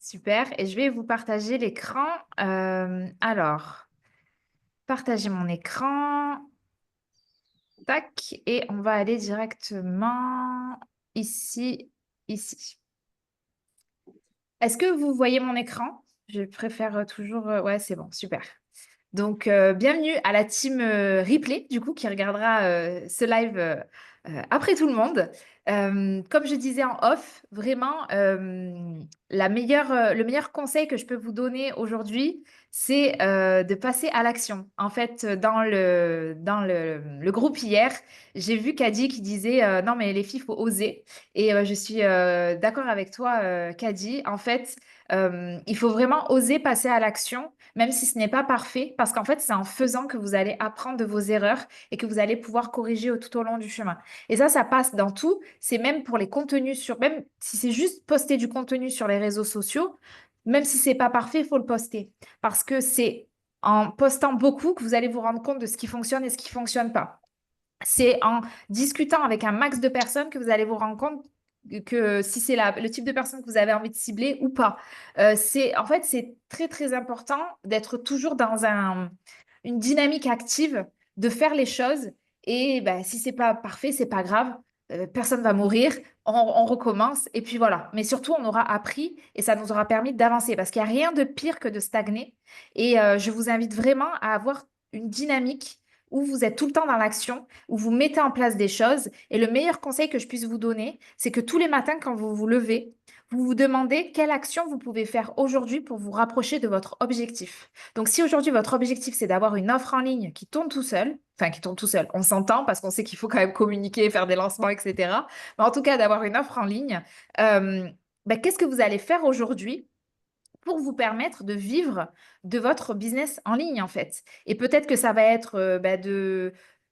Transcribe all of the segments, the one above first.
Super. Et je vais vous partager l'écran. Alors, partager mon écran. Tac. Et on va aller directement ici, ici. Est-ce que vous voyez mon écran? Je préfère toujours... ouais, c'est bon. Super. Donc, bienvenue à la team replay, du coup, qui regardera ce live après tout le monde. Comme je disais en off, vraiment, le meilleur conseil que je peux vous donner aujourd'hui, c'est de passer à l'action. En fait, dans le groupe hier, j'ai vu Kadi qui disait non, mais les filles, il faut oser. Et je suis d'accord avec toi, Kadi. En fait, il faut vraiment oser passer à l'action même si ce n'est pas parfait, parce qu'en fait, c'est en faisant que vous allez apprendre de vos erreurs et que vous allez pouvoir corriger tout au long du chemin. Et ça passe dans tout. C'est même pour les contenus même si c'est juste poster du contenu sur les réseaux sociaux, même si c'est pas parfait, il faut le poster. Parce que c'est en postant beaucoup que vous allez vous rendre compte de ce qui fonctionne et ce qui fonctionne pas. C'est en discutant avec un max de personnes que vous allez vous rendre compte que si c'est le type de personne que vous avez envie de cibler ou pas. En fait, c'est très, très important d'être toujours dans une dynamique active, de faire les choses. Et ben, si c'est pas parfait, c'est pas grave. Personne va mourir. On recommence. Et puis voilà. Mais surtout, on aura appris et ça nous aura permis d'avancer parce qu'il n'y a rien de pire que de stagner. Et je vous invite vraiment à avoir une dynamique où vous êtes tout le temps dans l'action, où vous mettez en place des choses. Et le meilleur conseil que je puisse vous donner, c'est que tous les matins, quand vous vous levez, vous vous demandez quelle action vous pouvez faire aujourd'hui pour vous rapprocher de votre objectif. Donc, si aujourd'hui, votre objectif, c'est d'avoir une offre en ligne qui tourne tout seul, enfin, qui tourne tout seul, on s'entend parce qu'on sait qu'il faut quand même communiquer, faire des lancements, etc. Mais en tout cas, d'avoir une offre en ligne, qu'est-ce que vous allez faire aujourd'hui pour vous permettre de vivre de votre business en ligne, en fait. Et peut-être que ça va être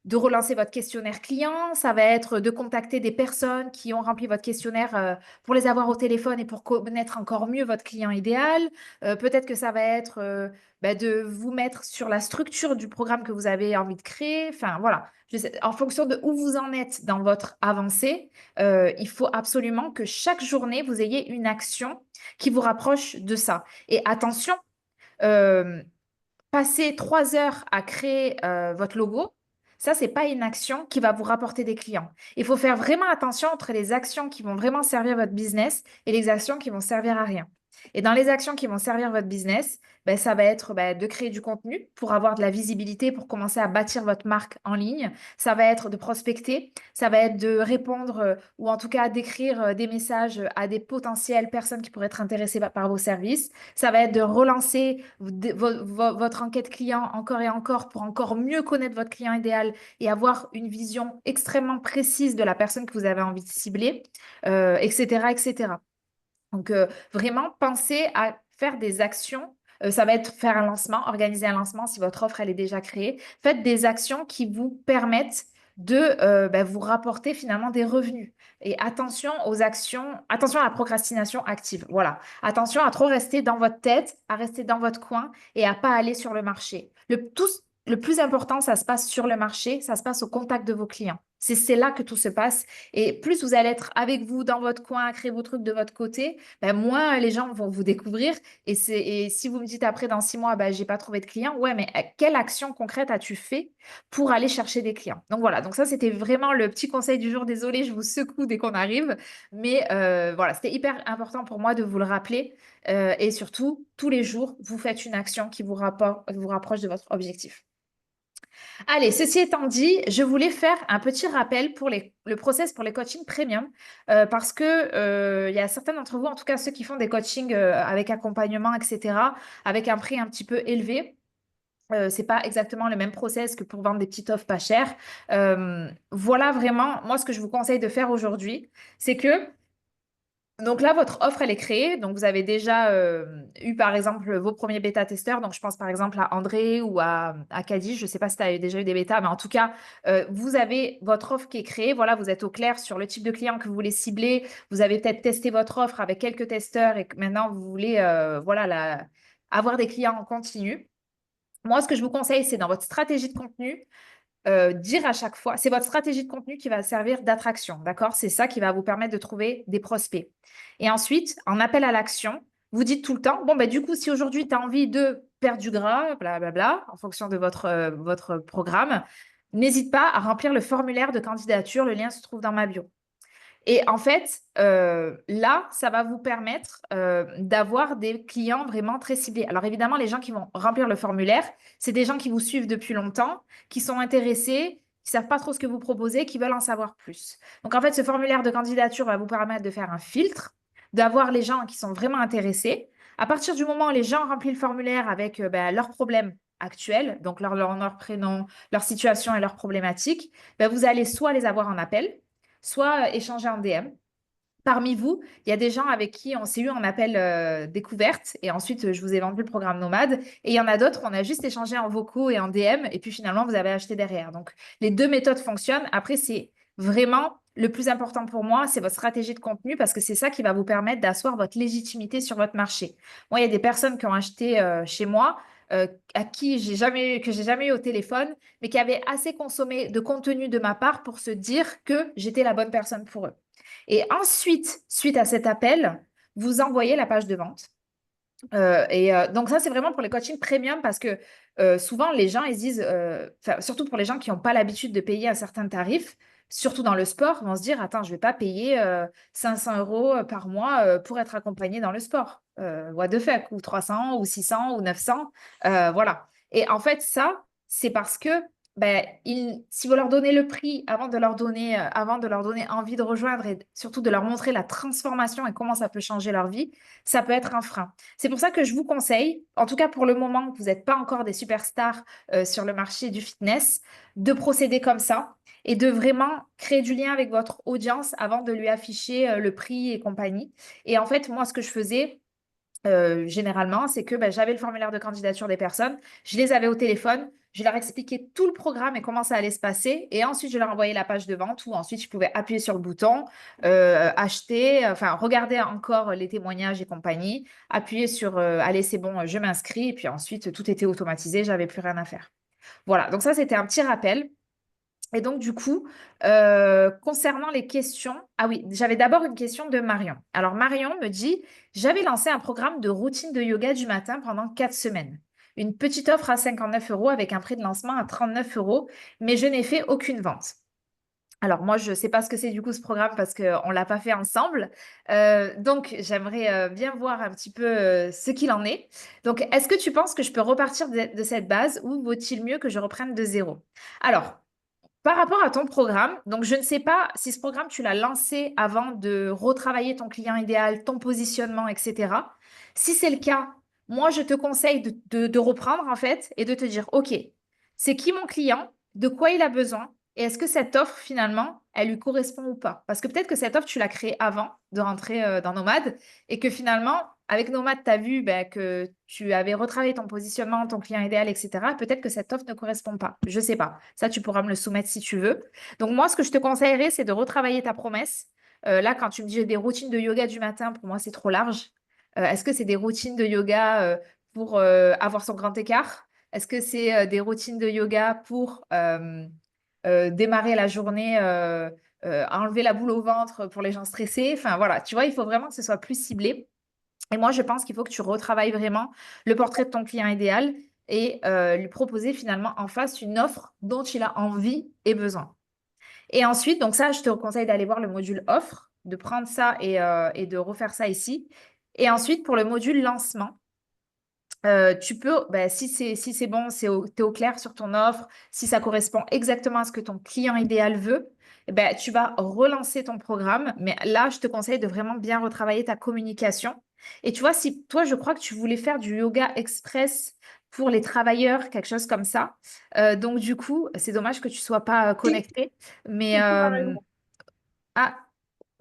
de relancer votre questionnaire client, ça va être de contacter des personnes qui ont rempli votre questionnaire pour les avoir au téléphone et pour connaître encore mieux votre client idéal. Peut-être que ça va être de vous mettre sur la structure du programme que vous avez envie de créer. Enfin, voilà. En fonction de où vous en êtes dans votre avancée, il faut absolument que chaque journée, vous ayez une action qui vous rapproche de ça. Et attention, euh, passer 3 heures à créer votre logo, ça, c'est pas une action qui va vous rapporter des clients. Il faut faire vraiment attention entre les actions qui vont vraiment servir votre business et les actions qui vont servir à rien. Et dans les actions qui vont servir votre business, ça va être de créer du contenu pour avoir de la visibilité, pour commencer à bâtir votre marque en ligne. Ça va être de prospecter, ça va être de répondre ou en tout cas d'écrire des messages à des potentielles personnes qui pourraient être intéressées par vos services. Ça va être de relancer votre enquête client encore et encore pour encore mieux connaître votre client idéal et avoir une vision extrêmement précise de la personne que vous avez envie de cibler, etc., etc. Donc, vraiment, pensez à faire des actions. Ça va être faire un lancement, organiser un lancement si votre offre elle est déjà créée. Faites des actions qui vous permettent de vous rapporter finalement des revenus. Et attention aux actions, attention à la procrastination active. Voilà. Attention à trop rester dans votre tête, à rester dans votre coin et à pas aller sur le marché. Le plus important, ça se passe sur le marché, ça se passe au contact de vos clients. C'est là que tout se passe. Et plus vous allez être avec vous dans votre coin, à créer vos trucs de votre côté, moins les gens vont vous découvrir. Et si vous me dites après, dans 6 mois, j'ai pas trouvé de clients, ouais, mais quelle action concrète as-tu fait pour aller chercher des clients? Donc voilà, donc ça, c'était vraiment le petit conseil du jour. Désolée, je vous secoue dès qu'on arrive. Mais voilà, c'était hyper important pour moi de vous le rappeler. Et surtout, tous les jours, vous faites une action qui vous rapproche de votre objectif. Allez, ceci étant dit, je voulais faire un petit rappel pour le process pour les coachings premium parce que il y a certains d'entre vous, en tout cas ceux qui font des coachings avec accompagnement, etc., avec un prix un petit peu élevé. C'est pas exactement le même process que pour vendre des petites offres pas chères. Voilà vraiment, moi, ce que je vous conseille de faire aujourd'hui, c'est que donc là, votre offre, elle est créée. Donc, vous avez déjà eu, par exemple, vos premiers bêta-testeurs. Donc, je pense, par exemple, à André ou à Caddy. Je ne sais pas si tu as déjà eu des bêtas, mais en tout cas, vous avez votre offre qui est créée. Voilà, vous êtes au clair sur le type de client que vous voulez cibler. Vous avez peut-être testé votre offre avec quelques testeurs et que maintenant, vous voulez voilà, avoir des clients en continu. Moi, ce que je vous conseille, c'est dans votre stratégie de contenu, dire à chaque fois, c'est votre stratégie de contenu qui va servir d'attraction, d'accord? C'est ça qui va vous permettre de trouver des prospects. Et ensuite, en appel à l'action, vous dites tout le temps, bon, bah, du coup, si aujourd'hui, tu as envie de perdre du gras, blablabla, en fonction de votre programme, n'hésite pas à remplir le formulaire de candidature. Le lien se trouve dans ma bio. Et en fait, là, ça va vous permettre d'avoir des clients vraiment très ciblés. Alors évidemment, les gens qui vont remplir le formulaire, c'est des gens qui vous suivent depuis longtemps, qui sont intéressés, qui savent pas trop ce que vous proposez, qui veulent en savoir plus. Donc en fait, ce formulaire de candidature va vous permettre de faire un filtre, d'avoir les gens qui sont vraiment intéressés. À partir du moment où les gens remplissent le formulaire avec ben, leurs problèmes actuels, donc leur prénom, leur situation et leurs problématiques, ben, vous allez soit les avoir en appel, soit échanger en DM. Parmi vous, il y a des gens avec qui on s'est eu en appel découverte et ensuite je vous ai vendu le programme Nomade. Et il y en a d'autres, on a juste échangé en vocaux et en DM et puis finalement vous avez acheté derrière. Donc les deux méthodes fonctionnent. Après, c'est vraiment le plus important pour moi, c'est votre stratégie de contenu parce que c'est ça qui va vous permettre d'asseoir votre légitimité sur votre marché. Moi, il y a des personnes qui ont acheté chez moi. À qui que j'ai jamais eu au téléphone, mais qui avaient assez consommé de contenu de ma part pour se dire que j'étais la bonne personne pour eux. Et ensuite, suite à cet appel, vous envoyez la page de vente. Donc ça, c'est vraiment pour les coachings premium parce que souvent, les gens, ils se disent, surtout pour les gens qui n'ont pas l'habitude de payer un certain tarif, surtout dans le sport, vont se dire, attends, je ne vais pas payer 500 euros par mois pour être accompagné dans le sport. What the fuck, ou 300, ou 600, ou 900. Voilà. Et en fait, ça, c'est parce que ben, si vous leur donnez le prix avant de leur donner envie de rejoindre et surtout de leur montrer la transformation et comment ça peut changer leur vie, ça peut être un frein. C'est pour ça que je vous conseille, en tout cas pour le moment que vous n'êtes pas encore des superstars sur le marché du fitness, de procéder comme ça et de vraiment créer du lien avec votre audience avant de lui afficher le prix et compagnie. Et en fait, moi, ce que je faisais, généralement, c'est que ben, j'avais le formulaire de candidature des personnes, je les avais au téléphone, je leur expliquais tout le programme et comment ça allait se passer, et ensuite je leur envoyais la page de vente où ensuite je pouvais appuyer sur le bouton, acheter, enfin regarder encore les témoignages et compagnie, appuyer sur allez, c'est bon, je m'inscris, et puis ensuite tout était automatisé, j'avais plus rien à faire. Voilà, donc ça c'était un petit rappel. Et donc, du coup, concernant les questions, ah oui, j'avais d'abord une question de Marion. Alors, Marion me dit, j'avais lancé un programme de routine de yoga du matin pendant 4 semaines. Une petite offre à 59 euros avec un prix de lancement à 39 euros, mais je n'ai fait aucune vente. Alors, moi, je ne sais pas ce que c'est du coup ce programme parce qu'on ne l'a pas fait ensemble. Donc, j'aimerais bien voir un petit peu ce qu'il en est. Donc, est-ce que tu penses que je peux repartir de cette base ou vaut-il mieux que je reprenne de zéro? Alors, par rapport à ton programme, donc je ne sais pas si ce programme, tu l'as lancé avant de retravailler ton client idéal, ton positionnement, etc. Si c'est le cas, moi, je te conseille de reprendre en fait et de te dire, OK, c'est qui mon client, de quoi il a besoin et est-ce que cette offre, finalement, elle lui correspond ou pas? Parce que peut-être que cette offre, tu l'as créée avant de rentrer dans Nomade et que finalement, avec Nomade, tu as vu ben, que tu avais retravaillé ton positionnement, ton client idéal, etc. Peut-être que cette offre ne correspond pas. Je ne sais pas. Ça, tu pourras me le soumettre si tu veux. Donc, moi, ce que je te conseillerais, c'est de retravailler ta promesse. Là, quand tu me dis j'ai des routines de yoga du matin, pour moi, c'est trop large. Est-ce que c'est des routines de yoga pour avoir son grand écart? Est-ce que c'est des routines de yoga pour démarrer la journée, enlever la boule au ventre pour les gens stressés? Enfin, voilà, tu vois, il faut vraiment que ce soit plus ciblé. Et moi, je pense qu'il faut que tu retravailles vraiment le portrait de ton client idéal et lui proposer finalement en face une offre dont il a envie et besoin. Et ensuite, donc ça, je te conseille d'aller voir le module offre, de prendre ça et de refaire ça ici. Et ensuite, pour le module lancement, tu peux, ben, si c'est bon, tu es au clair sur ton offre, si ça correspond exactement à ce que ton client idéal veut, eh ben, tu vas relancer ton programme. Mais là, je te conseille de vraiment bien retravailler ta communication. Et tu vois, si toi, je crois que tu voulais faire du yoga express pour les travailleurs, quelque chose comme ça. Donc, du coup, c'est dommage que tu ne sois pas Si, connecté. Mais, coucou Marion. ah,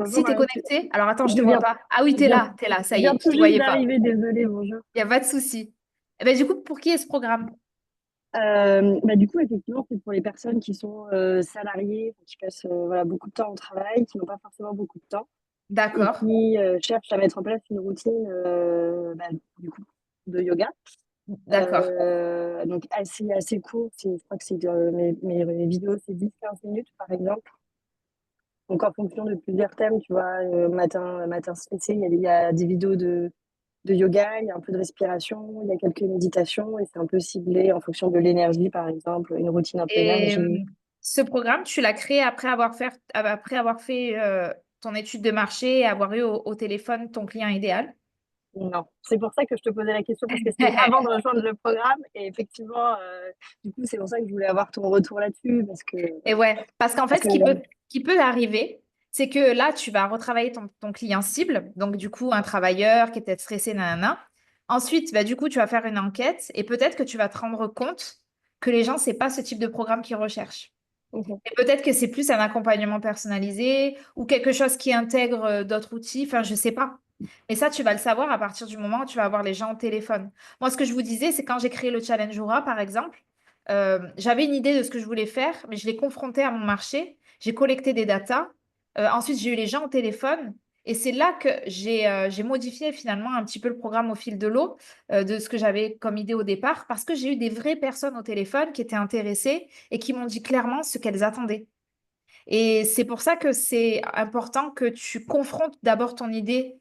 Bonjour si tu es Marion. connecté, alors attends, je Je ne te vois viens, pas. Ah oui, je viens, tu es là, ça je y viens est, je ne tout te juste voyais pas. d'arriver, désolée, bonjour. Il n'y a pas de souci. Eh ben, du coup, pour qui est ce programme? Du coup, effectivement, c'est pour les personnes qui sont salariées, qui passent voilà, beaucoup de temps au travail, qui n'ont pas forcément beaucoup de temps et D'accord. qui cherchent à mettre en place une routine du coup, de yoga. D'accord. Donc assez court, je crois que mes vidéos, c'est 10-15 minutes par exemple. Donc en fonction de plusieurs thèmes, tu vois, matin stressé, il y a des vidéos de de yoga, il y a un peu de respiration, il y a quelques méditations et c'est un peu ciblé en fonction de l'énergie, par exemple, une routine un peu Et énergie. ce programme, tu l'as créé après avoir fait ton étude de marché et avoir eu au téléphone ton client idéal. Non, c'est pour ça que je te posais la question parce que c'était avant de rejoindre le programme et effectivement, du coup, c'est pour ça que je voulais avoir ton retour là-dessus Et ouais, parce qu'en fait, parce que ce qui peut arriver, c'est que là, tu vas retravailler ton client cible, donc du coup, un travailleur qui est peut-être stressé, nanana. Ensuite, bah, du coup, tu vas faire une enquête et peut-être que tu vas te rendre compte que les gens, c'est pas ce type de programme qu'ils recherchent. mhm, Et peut-être que c'est plus un accompagnement personnalisé ou quelque chose qui intègre d'autres outils, enfin, je sais pas. Mais ça, tu vas le savoir à partir du moment où tu vas avoir les gens au téléphone. Moi, ce que je vous disais, c'est quand j'ai créé le Challenge Aura, par exemple, j'avais une idée de ce que je voulais faire, mais je l'ai confronté à mon marché. J'ai collecté des datas. Ensuite, j'ai eu les gens au téléphone. Et c'est là que j'ai modifié finalement un petit peu le programme au fil de l'eau, de ce que j'avais comme idée au départ, parce que j'ai eu des vraies personnes au téléphone qui étaient intéressées et qui m'ont dit clairement ce qu'elles attendaient. Et c'est pour ça que c'est important que tu confrontes d'abord ton idée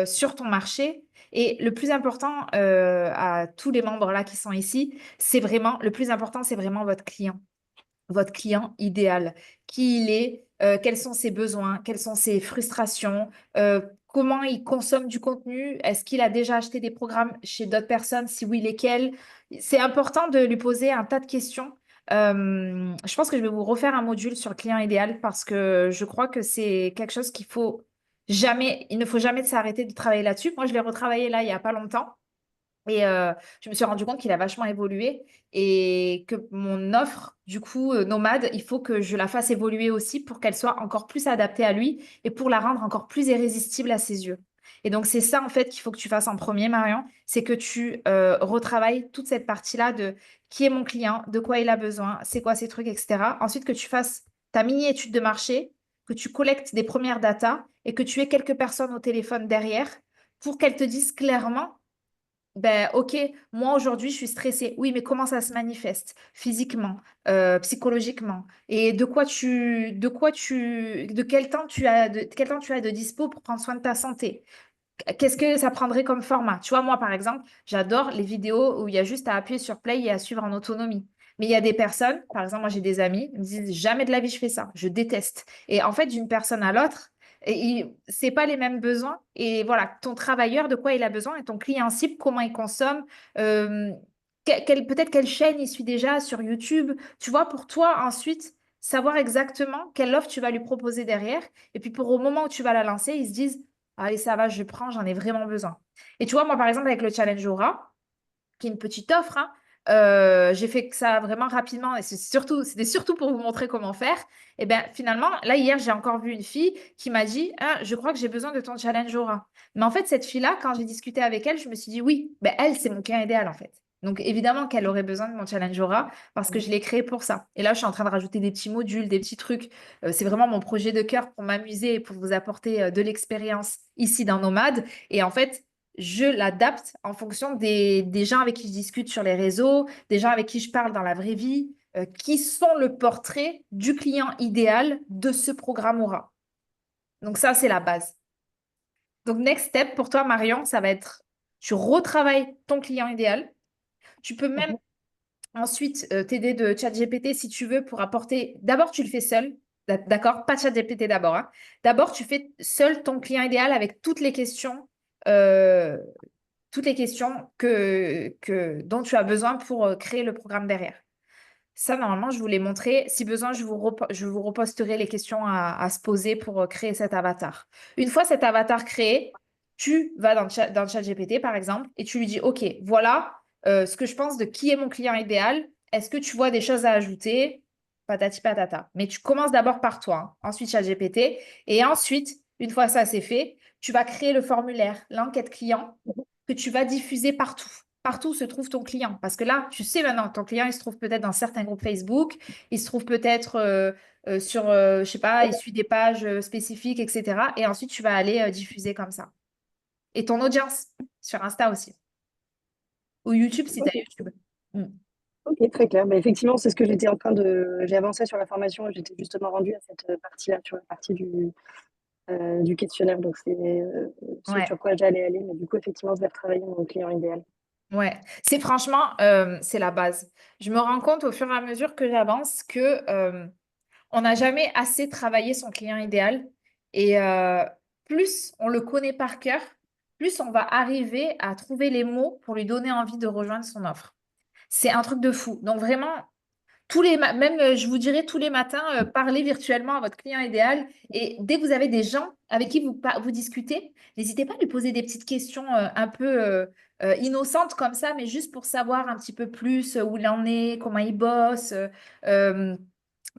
sur ton marché. Et le plus important à tous les membres là qui sont ici, c'est vraiment, le plus important, c'est vraiment votre client idéal, qui il est, quels sont ses besoins, quelles sont ses frustrations, comment il consomme du contenu, est-ce qu'il a déjà acheté des programmes chez d'autres personnes, si oui, lesquels. C'est important de lui poser un tas de questions. Je pense que je vais vous refaire un module sur le client idéal parce que je crois que c'est quelque chose qu'il faut jamais, il ne faut jamais s'arrêter de travailler là-dessus. Moi, je l'ai retravaillé là il n'y a pas longtemps. Et je me suis rendu compte qu'il a vachement évolué et que mon offre, du coup, nomade, il faut que je la fasse évoluer aussi pour qu'elle soit encore plus adaptée à lui et pour la rendre encore plus irrésistible à ses yeux. Et donc, c'est ça, en fait, qu'il faut que tu fasses en premier, Marion, c'est que tu retravailles toute cette partie-là de qui est mon client, de quoi il a besoin, c'est quoi ses trucs, etc. Ensuite, que tu fasses ta mini-étude de marché, que tu collectes des premières datas et que tu aies quelques personnes au téléphone derrière pour qu'elles te disent clairement ben, ok, moi aujourd'hui je suis stressée. Oui, mais comment ça se manifeste? Physiquement, psychologiquement? Et de quel temps quel temps tu as de dispo pour prendre soin de ta santé? Qu'est-ce que ça prendrait comme format? Tu vois, moi, par exemple, j'adore les vidéos où il y a juste à appuyer sur play et à suivre en autonomie. Mais il y a des personnes, par exemple, moi, j'ai des amis, ils me disent jamais de la vie je fais ça. Je déteste. Et en fait, d'une personne à l'autre, c'est pas les mêmes besoins. Et voilà, ton travailleur, de quoi il a besoin et ton client cible, comment il consomme, euh, peut-être quelle chaîne il suit déjà sur YouTube. Tu vois, pour toi, ensuite, savoir exactement quelle offre tu vas lui proposer derrière. Et puis, pour au moment où tu vas la lancer, ils se disent, allez, ça va, je prends, j'en ai vraiment besoin. Et tu vois, moi, par exemple, avec le Challenge Aura, qui est une petite offre, hein, j'ai fait que ça vraiment rapidement et c'était surtout pour vous montrer comment faire. Et bien, finalement, là, hier, j'ai encore vu une fille qui m'a dit, ah, je crois que j'ai besoin de ton Challenge Aura. Mais en fait, cette fille-là, quand j'ai discuté avec elle, je me suis dit, oui, ben, elle, c'est mon client idéal, en fait. Donc, évidemment qu'elle aurait besoin de mon Challenge Aura parce que je l'ai créé pour ça. Et là, je suis en train de rajouter des petits modules, des petits trucs. C'est vraiment mon projet de cœur pour m'amuser et pour vous apporter de l'expérience ici dans Nomade. Et en fait, je l'adapte en fonction des gens avec qui je discute sur les réseaux, des gens avec qui je parle dans la vraie vie, qui sont le portrait du client idéal de ce programme Aura. Donc ça, c'est la base. Donc next step pour toi, Marion, ça va être, tu retravailles ton client idéal. Tu peux même mhm. ensuite t'aider de ChatGPT si tu veux pour apporter. D'abord, tu le fais seul. D'accord? Pas ChatGPT d'abord, hein. D'abord, tu fais seul ton client idéal avec euh, toutes les questions dont tu as besoin pour créer le programme derrière. Ça, normalement, je vous l'ai montré. Si besoin, je vous reposterai les questions à se poser pour créer cet avatar. Une fois cet avatar créé, tu vas dans ChatGPT, par exemple, et tu lui dis, OK, voilà ce que je pense de qui est mon client idéal. Est-ce que tu vois des choses à ajouter? Patati patata. Mais tu commences d'abord par toi, hein. Ensuite ChatGPT. Et ensuite, une fois ça c'est fait, tu vas créer le formulaire, l'enquête client que tu vas diffuser partout. Partout où se trouve ton client. Parce que là, tu sais maintenant, ton client, il se trouve peut-être dans certains groupes Facebook, il se trouve peut-être sur, je sais pas, il suit des pages spécifiques, etc. Et ensuite, tu vas aller diffuser comme ça. Et ton audience sur Insta aussi. Ou YouTube si tu as Ok, YouTube. Mm. ok, très clair. Bah, effectivement, c'est ce que j'étais en train de. J'ai avancé sur la formation et j'étais justement rendue à cette partie-là, sur la partie du questionnaire. Donc, c'est ce Ouais. sur quoi j'allais aller. Mais du coup, effectivement, je vais retravailler mon client idéal. Ouais, c'est franchement, c'est la base. Je me rends compte au fur et à mesure que j'avance que on n'a jamais assez travaillé son client idéal. Et plus on le connaît par cœur, plus on va arriver à trouver les mots pour lui donner envie de rejoindre son offre. C'est un truc de fou. Donc vraiment, même je vous dirais tous les matins, parlez virtuellement à votre client idéal. Et dès que vous avez des gens avec qui vous discutez, n'hésitez pas à lui poser des petites questions un peu innocentes comme ça, mais juste pour savoir un petit peu plus où il en est, comment il bosse, euh,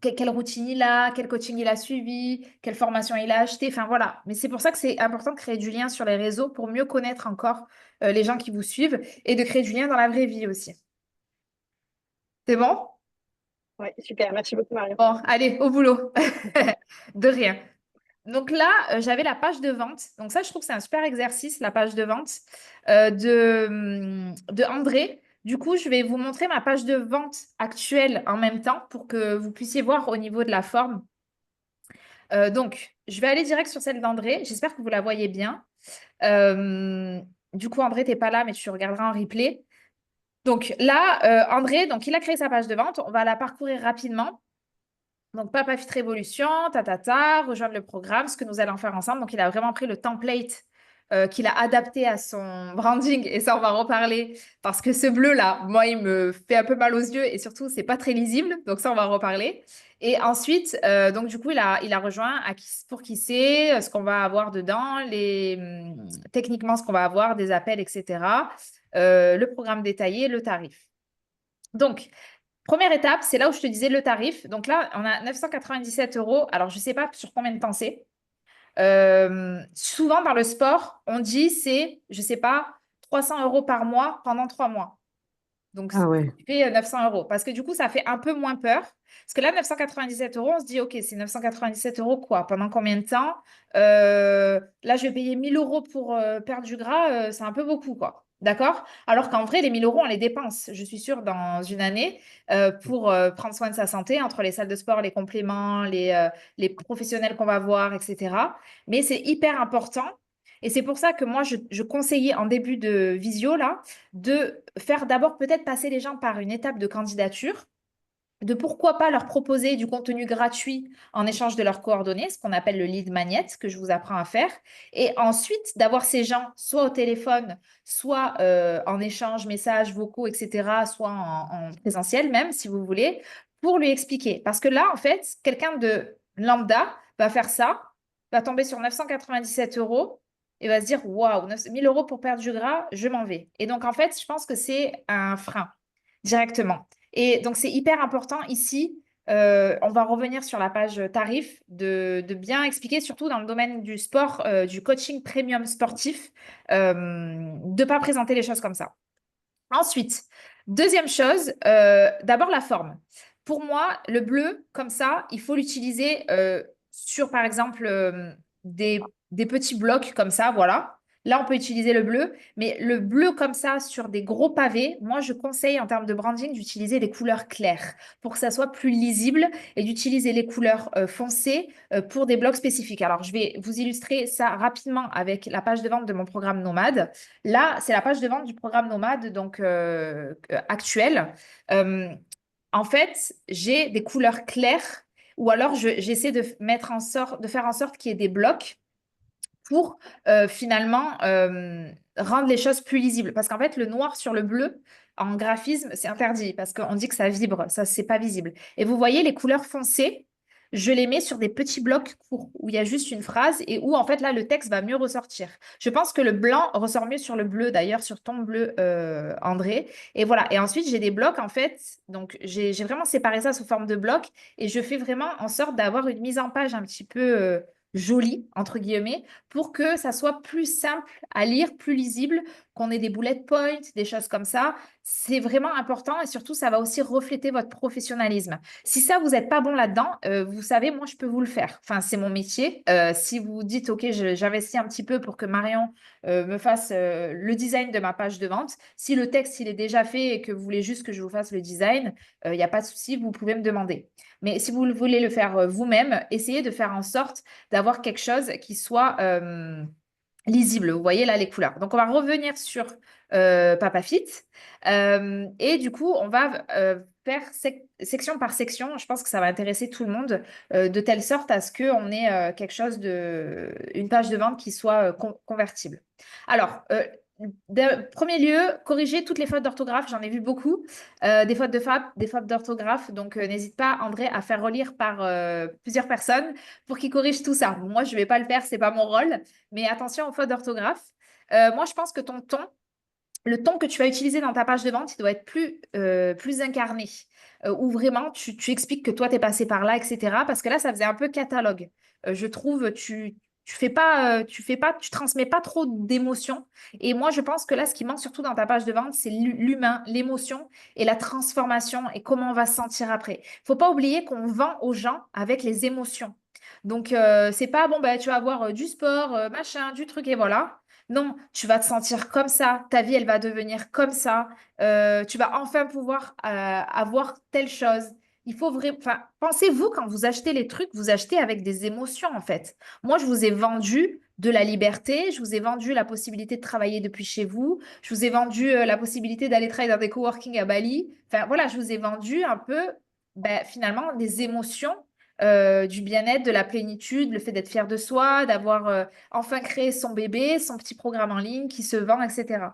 quelle routine il a, quel coaching il a suivi, quelle formation il a acheté. Enfin voilà. Mais c'est pour ça que c'est important de créer du lien sur les réseaux pour mieux connaître encore les gens qui vous suivent et de créer du lien dans la vraie vie aussi. C'est bon? Ouais, super. Merci beaucoup, Marion. Bon, allez, au boulot. De rien. Donc là, j'avais la page de vente. Donc ça, je trouve que c'est un super exercice, la page de vente de André. Du coup, je vais vous montrer ma page de vente actuelle en même temps pour que vous puissiez voir au niveau de la forme. Donc, je vais aller direct sur celle d'André. J'espère que vous la voyez bien. Euh, du coup, André, t'es pas là, mais tu regarderas en replay. Donc là, André, donc il a créé sa page de vente. On va la parcourir rapidement. Donc, Papa Fit Révolution, rejoindre le programme, ce que nous allons faire ensemble. Donc, il a vraiment pris le template qu'il a adapté à son branding. Et ça, on va reparler. Parce que ce bleu-là, moi, il me fait un peu mal aux yeux. Et surtout, c'est pas très lisible. Donc, ça, on va reparler. Et ensuite, donc, du coup, il a rejoint pour qui c'est, ce qu'on va avoir dedans, techniquement, ce qu'on va avoir, des appels, etc. Le programme détaillé, le tarif. Donc, première étape, c'est là où je te disais le tarif. Donc là, on a 997 euros. Alors, je ne sais pas sur combien de temps c'est. Souvent, dans le sport, on dit c'est, je ne sais pas, 300 euros par mois pendant 3 mois. Donc, ça Ah ouais. fait 900 euros. Parce que du coup, ça fait un peu moins peur. Parce que là, 997 euros, on se dit, OK, c'est 997 euros quoi? Pendant combien de temps? Là, je vais payer 1000 euros pour perdre du gras. C'est un peu beaucoup, quoi. D'accord? Alors qu'en vrai, les 1000 euros, on les dépense, je suis sûre, dans une année pour prendre soin de sa santé, entre les salles de sport, les compléments, les professionnels qu'on va voir, etc. Mais c'est hyper important. Et c'est pour ça que moi, je conseillais en début de visio, là, de faire d'abord peut-être passer les gens par une étape de candidature, de pourquoi pas leur proposer du contenu gratuit en échange de leurs coordonnées, ce qu'on appelle le lead magnet, que je vous apprends à faire, et ensuite d'avoir ces gens soit au téléphone, soit en échange, messages vocaux, etc., soit en présentiel même, si vous voulez, pour lui expliquer. Parce que là, en fait, quelqu'un de lambda va faire ça, va tomber sur 997 euros et va se dire, waouh, 1000 euros pour perdre du gras, je m'en vais. Et donc, en fait, je pense que c'est un frein directement. Et donc, c'est hyper important ici. On va revenir sur la page tarif, de bien expliquer, surtout dans le domaine du sport, du coaching premium sportif, de ne pas présenter les choses comme ça. Ensuite, deuxième chose, d'abord la forme. Pour moi, le bleu, comme ça, il faut l'utiliser sur, par exemple, des petits blocs comme ça, voilà. Là, on peut utiliser le bleu, mais le bleu comme ça sur des gros pavés, moi, je conseille en termes de branding d'utiliser des couleurs claires pour que ça soit plus lisible et d'utiliser les couleurs foncées pour des blocs spécifiques. Alors, je vais vous illustrer ça rapidement avec la page de vente de mon programme Nomade. Là, c'est la page de vente du programme Nomade, donc actuel. Euh, En fait, j'ai des couleurs claires ou alors j'essaie de mettre en sorte, de faire en sorte qu'il y ait des blocs pour finalement rendre les choses plus lisibles. Parce qu'en fait, le noir sur le bleu, en graphisme, c'est interdit parce qu'on dit que ça vibre, ça, c'est pas visible. Et vous voyez, les couleurs foncées, je les mets sur des petits blocs courts où il y a juste une phrase et où, en fait, là, le texte va mieux ressortir. Je pense que le blanc ressort mieux sur le bleu, d'ailleurs, sur ton bleu, André. Et voilà. Et ensuite, j'ai des blocs, en fait. Donc, j'ai vraiment séparé ça sous forme de blocs et je fais vraiment en sorte d'avoir une mise en page un petit peu jolie, entre guillemets, pour que ça soit plus simple à lire, plus lisible, qu'on ait des bullet points, des choses comme ça. C'est vraiment important et surtout, ça va aussi refléter votre professionnalisme. Si ça, vous n'êtes pas bon là-dedans, vous savez, moi, je peux vous le faire. Enfin, c'est mon métier. Si vous dites, OK, j'investis un petit peu pour que Marion me fasse le design de ma page de vente, si le texte, il est déjà fait et que vous voulez juste que je vous fasse le design, il n'y a pas de souci, vous pouvez me demander. Mais si vous voulez le faire vous-même, essayez de faire en sorte d'avoir d'avoir quelque chose qui soit lisible. Vous voyez là les couleurs. Donc, on va revenir sur Papa Fit. Et du coup, on va faire section par section. Je pense que ça va intéresser tout le monde de telle sorte à ce qu'on ait quelque chose une page de vente qui soit convertible. Alors, premier lieu, corriger toutes les fautes d'orthographe. J'en ai vu beaucoup. Des fautes de frappe, des fautes d'orthographe. Donc, n'hésite pas, André, à faire relire par plusieurs personnes pour qu'ils corrigent tout ça. Bon, moi, je ne vais pas le faire, c'est pas mon rôle. Mais attention aux fautes d'orthographe. Moi, je pense que le ton que tu vas utiliser dans ta page de vente, il doit être plus incarné, où vraiment tu expliques que toi, tu es passé par là, etc. Parce que là, ça faisait un peu catalogue. Je trouve, tu transmets pas trop d'émotions. Et moi, je pense que là, ce qui manque surtout dans ta page de vente, c'est l'humain, l'émotion et la transformation et comment on va se sentir après. Faut pas oublier qu'on vend aux gens avec les émotions. Donc, c'est pas bon, bah, tu vas avoir du sport, machin, du truc et voilà. Non, tu vas te sentir comme ça, ta vie, elle va devenir comme ça, tu vas enfin pouvoir avoir telle chose. Il faut vraiment, enfin, pensez-vous quand vous achetez les trucs, vous achetez avec des émotions en fait. Moi, je vous ai vendu de la liberté, je vous ai vendu la possibilité de travailler depuis chez vous, je vous ai vendu la possibilité d'aller travailler dans des coworking à Bali. Enfin, voilà, je vous ai vendu un peu, ben, finalement, des émotions, du bien-être, de la plénitude, le fait d'être fier de soi, d'avoir enfin créer son bébé, son petit programme en ligne qui se vend, etc.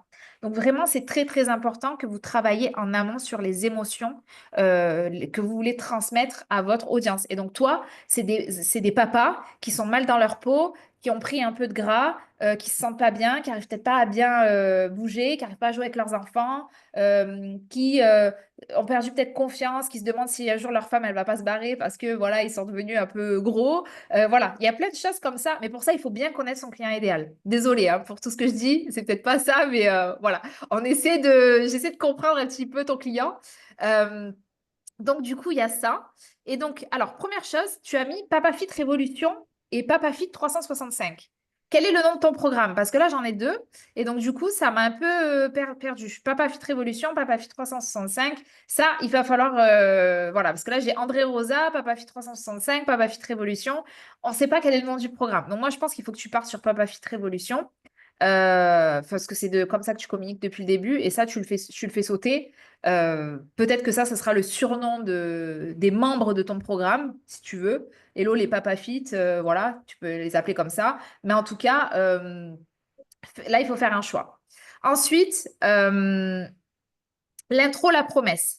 Donc vraiment, c'est très, très important que vous travaillez en amont sur les émotions que vous voulez transmettre à votre audience. Et donc toi, c'est des papas qui sont mal dans leur peau, qui ont pris un peu de gras, qui se sentent pas bien, qui n'arrivent peut-être pas à bien bouger, qui n'arrivent pas à jouer avec leurs enfants, qui ont perdu peut-être confiance, qui se demandent si un jour leur femme, elle va pas se barrer parce que voilà, ils sont devenus un peu gros. Voilà, il y a plein de choses comme ça, mais pour ça, il faut bien connaître son client idéal. Désolée hein, pour tout ce que je dis, c'est peut-être pas ça, mais voilà, j'essaie de comprendre un petit peu ton client. Euh, donc, du coup, il y a ça. Et donc, alors, première chose, tu as mis Papa Fit Révolution et Papa Fit 365. Quel est le nom de ton programme? Parce que là, j'en ai deux. Et donc, du coup, ça m'a un peu perdu. Papa Fit Révolution, Papa Fit 365. Ça, il va falloir. Voilà, parce que là, j'ai André Rosa, Papa Fit 365, Papa Fit Révolution. On ne sait pas quel est le nom du programme. Donc, moi, je pense qu'il faut que tu partes sur Papa Fit Révolution. Parce que c'est comme ça que tu communiques depuis le début. Et ça, tu le fais sauter. Peut-être que ça sera le surnom des membres de ton programme, si tu veux. Hello, les Papa Fit, voilà, tu peux les appeler comme ça. Mais en tout cas, là, il faut faire un choix. Ensuite, l'intro, la promesse.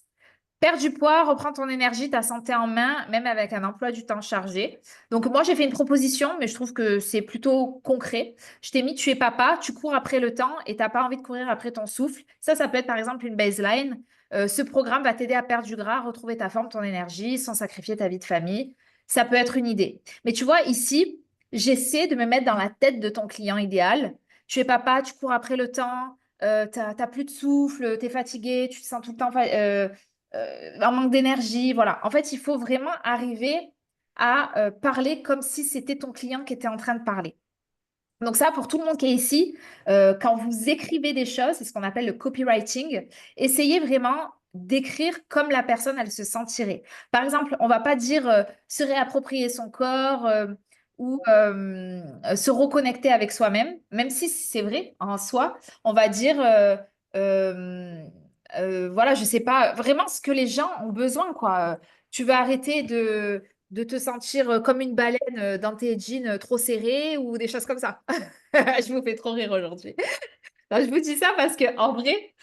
Perds du poids, reprends ton énergie, ta santé en main, même avec un emploi du temps chargé. Donc moi, j'ai fait une proposition, mais je trouve que c'est plutôt concret. Je t'ai mis, tu es papa, tu cours après le temps et tu n'as pas envie de courir après ton souffle. Ça peut être par exemple une baseline. Ce programme va t'aider à perdre du gras, retrouver ta forme, ton énergie, sans sacrifier ta vie de famille. Ça peut être une idée. Mais tu vois, ici, j'essaie de me mettre dans la tête de ton client idéal. Tu es papa, tu cours après le temps, t'as plus de souffle, tu es fatigué, tu te sens tout le temps un manque d'énergie. Voilà. En fait, il faut vraiment arriver à parler comme si c'était ton client qui était en train de parler. Donc ça, pour tout le monde qui est ici, quand vous écrivez des choses, c'est ce qu'on appelle le copywriting, essayez vraiment d'écrire comme la personne, elle se sentirait. Par exemple, on va pas dire se réapproprier son corps ou se reconnecter avec soi-même, même si c'est vrai en soi, on va dire, euh, voilà, je sais pas, vraiment ce que les gens ont besoin, quoi. Tu vas arrêter de te sentir comme une baleine dans tes jeans trop serrés ou des choses comme ça. Je vous fais trop rire aujourd'hui. Non, je vous dis ça parce que, en vrai,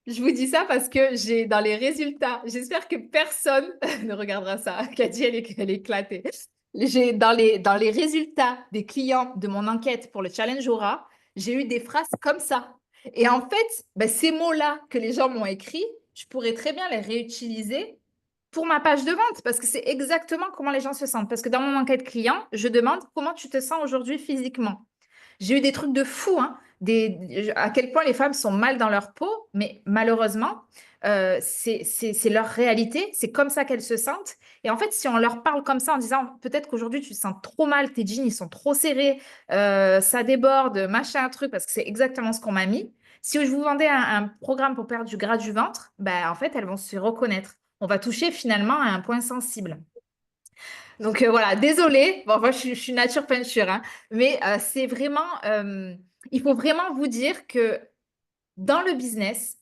je vous dis ça parce que j'ai dans les résultats, j'espère que personne ne regardera ça. Kadji, elle est éclatée. J'ai dans les résultats des clients de mon enquête pour le Challenge Aura, j'ai eu des phrases comme ça. Et en fait, ben, ces mots-là que les gens m'ont écrits, je pourrais très bien les réutiliser pour ma page de vente parce que c'est exactement comment les gens se sentent. Parce que dans mon enquête client, je demande comment tu te sens aujourd'hui physiquement. J'ai eu des trucs de fou, hein, à quel point les femmes sont mal dans leur peau, mais malheureusement, c'est leur réalité, c'est comme ça qu'elles se sentent. Et en fait, si on leur parle comme ça en disant peut-être qu'aujourd'hui tu te sens trop mal, tes jeans ils sont trop serrés, ça déborde, machin, un truc, parce que c'est exactement ce qu'on m'a mis. Si je vous vendais un programme pour perdre du gras du ventre, ben, en fait, elles vont se reconnaître. On va toucher finalement à un point sensible. Donc voilà, désolée. Bon, moi, je suis nature peinture, hein, mais c'est vraiment, il faut vraiment vous dire que dans le business,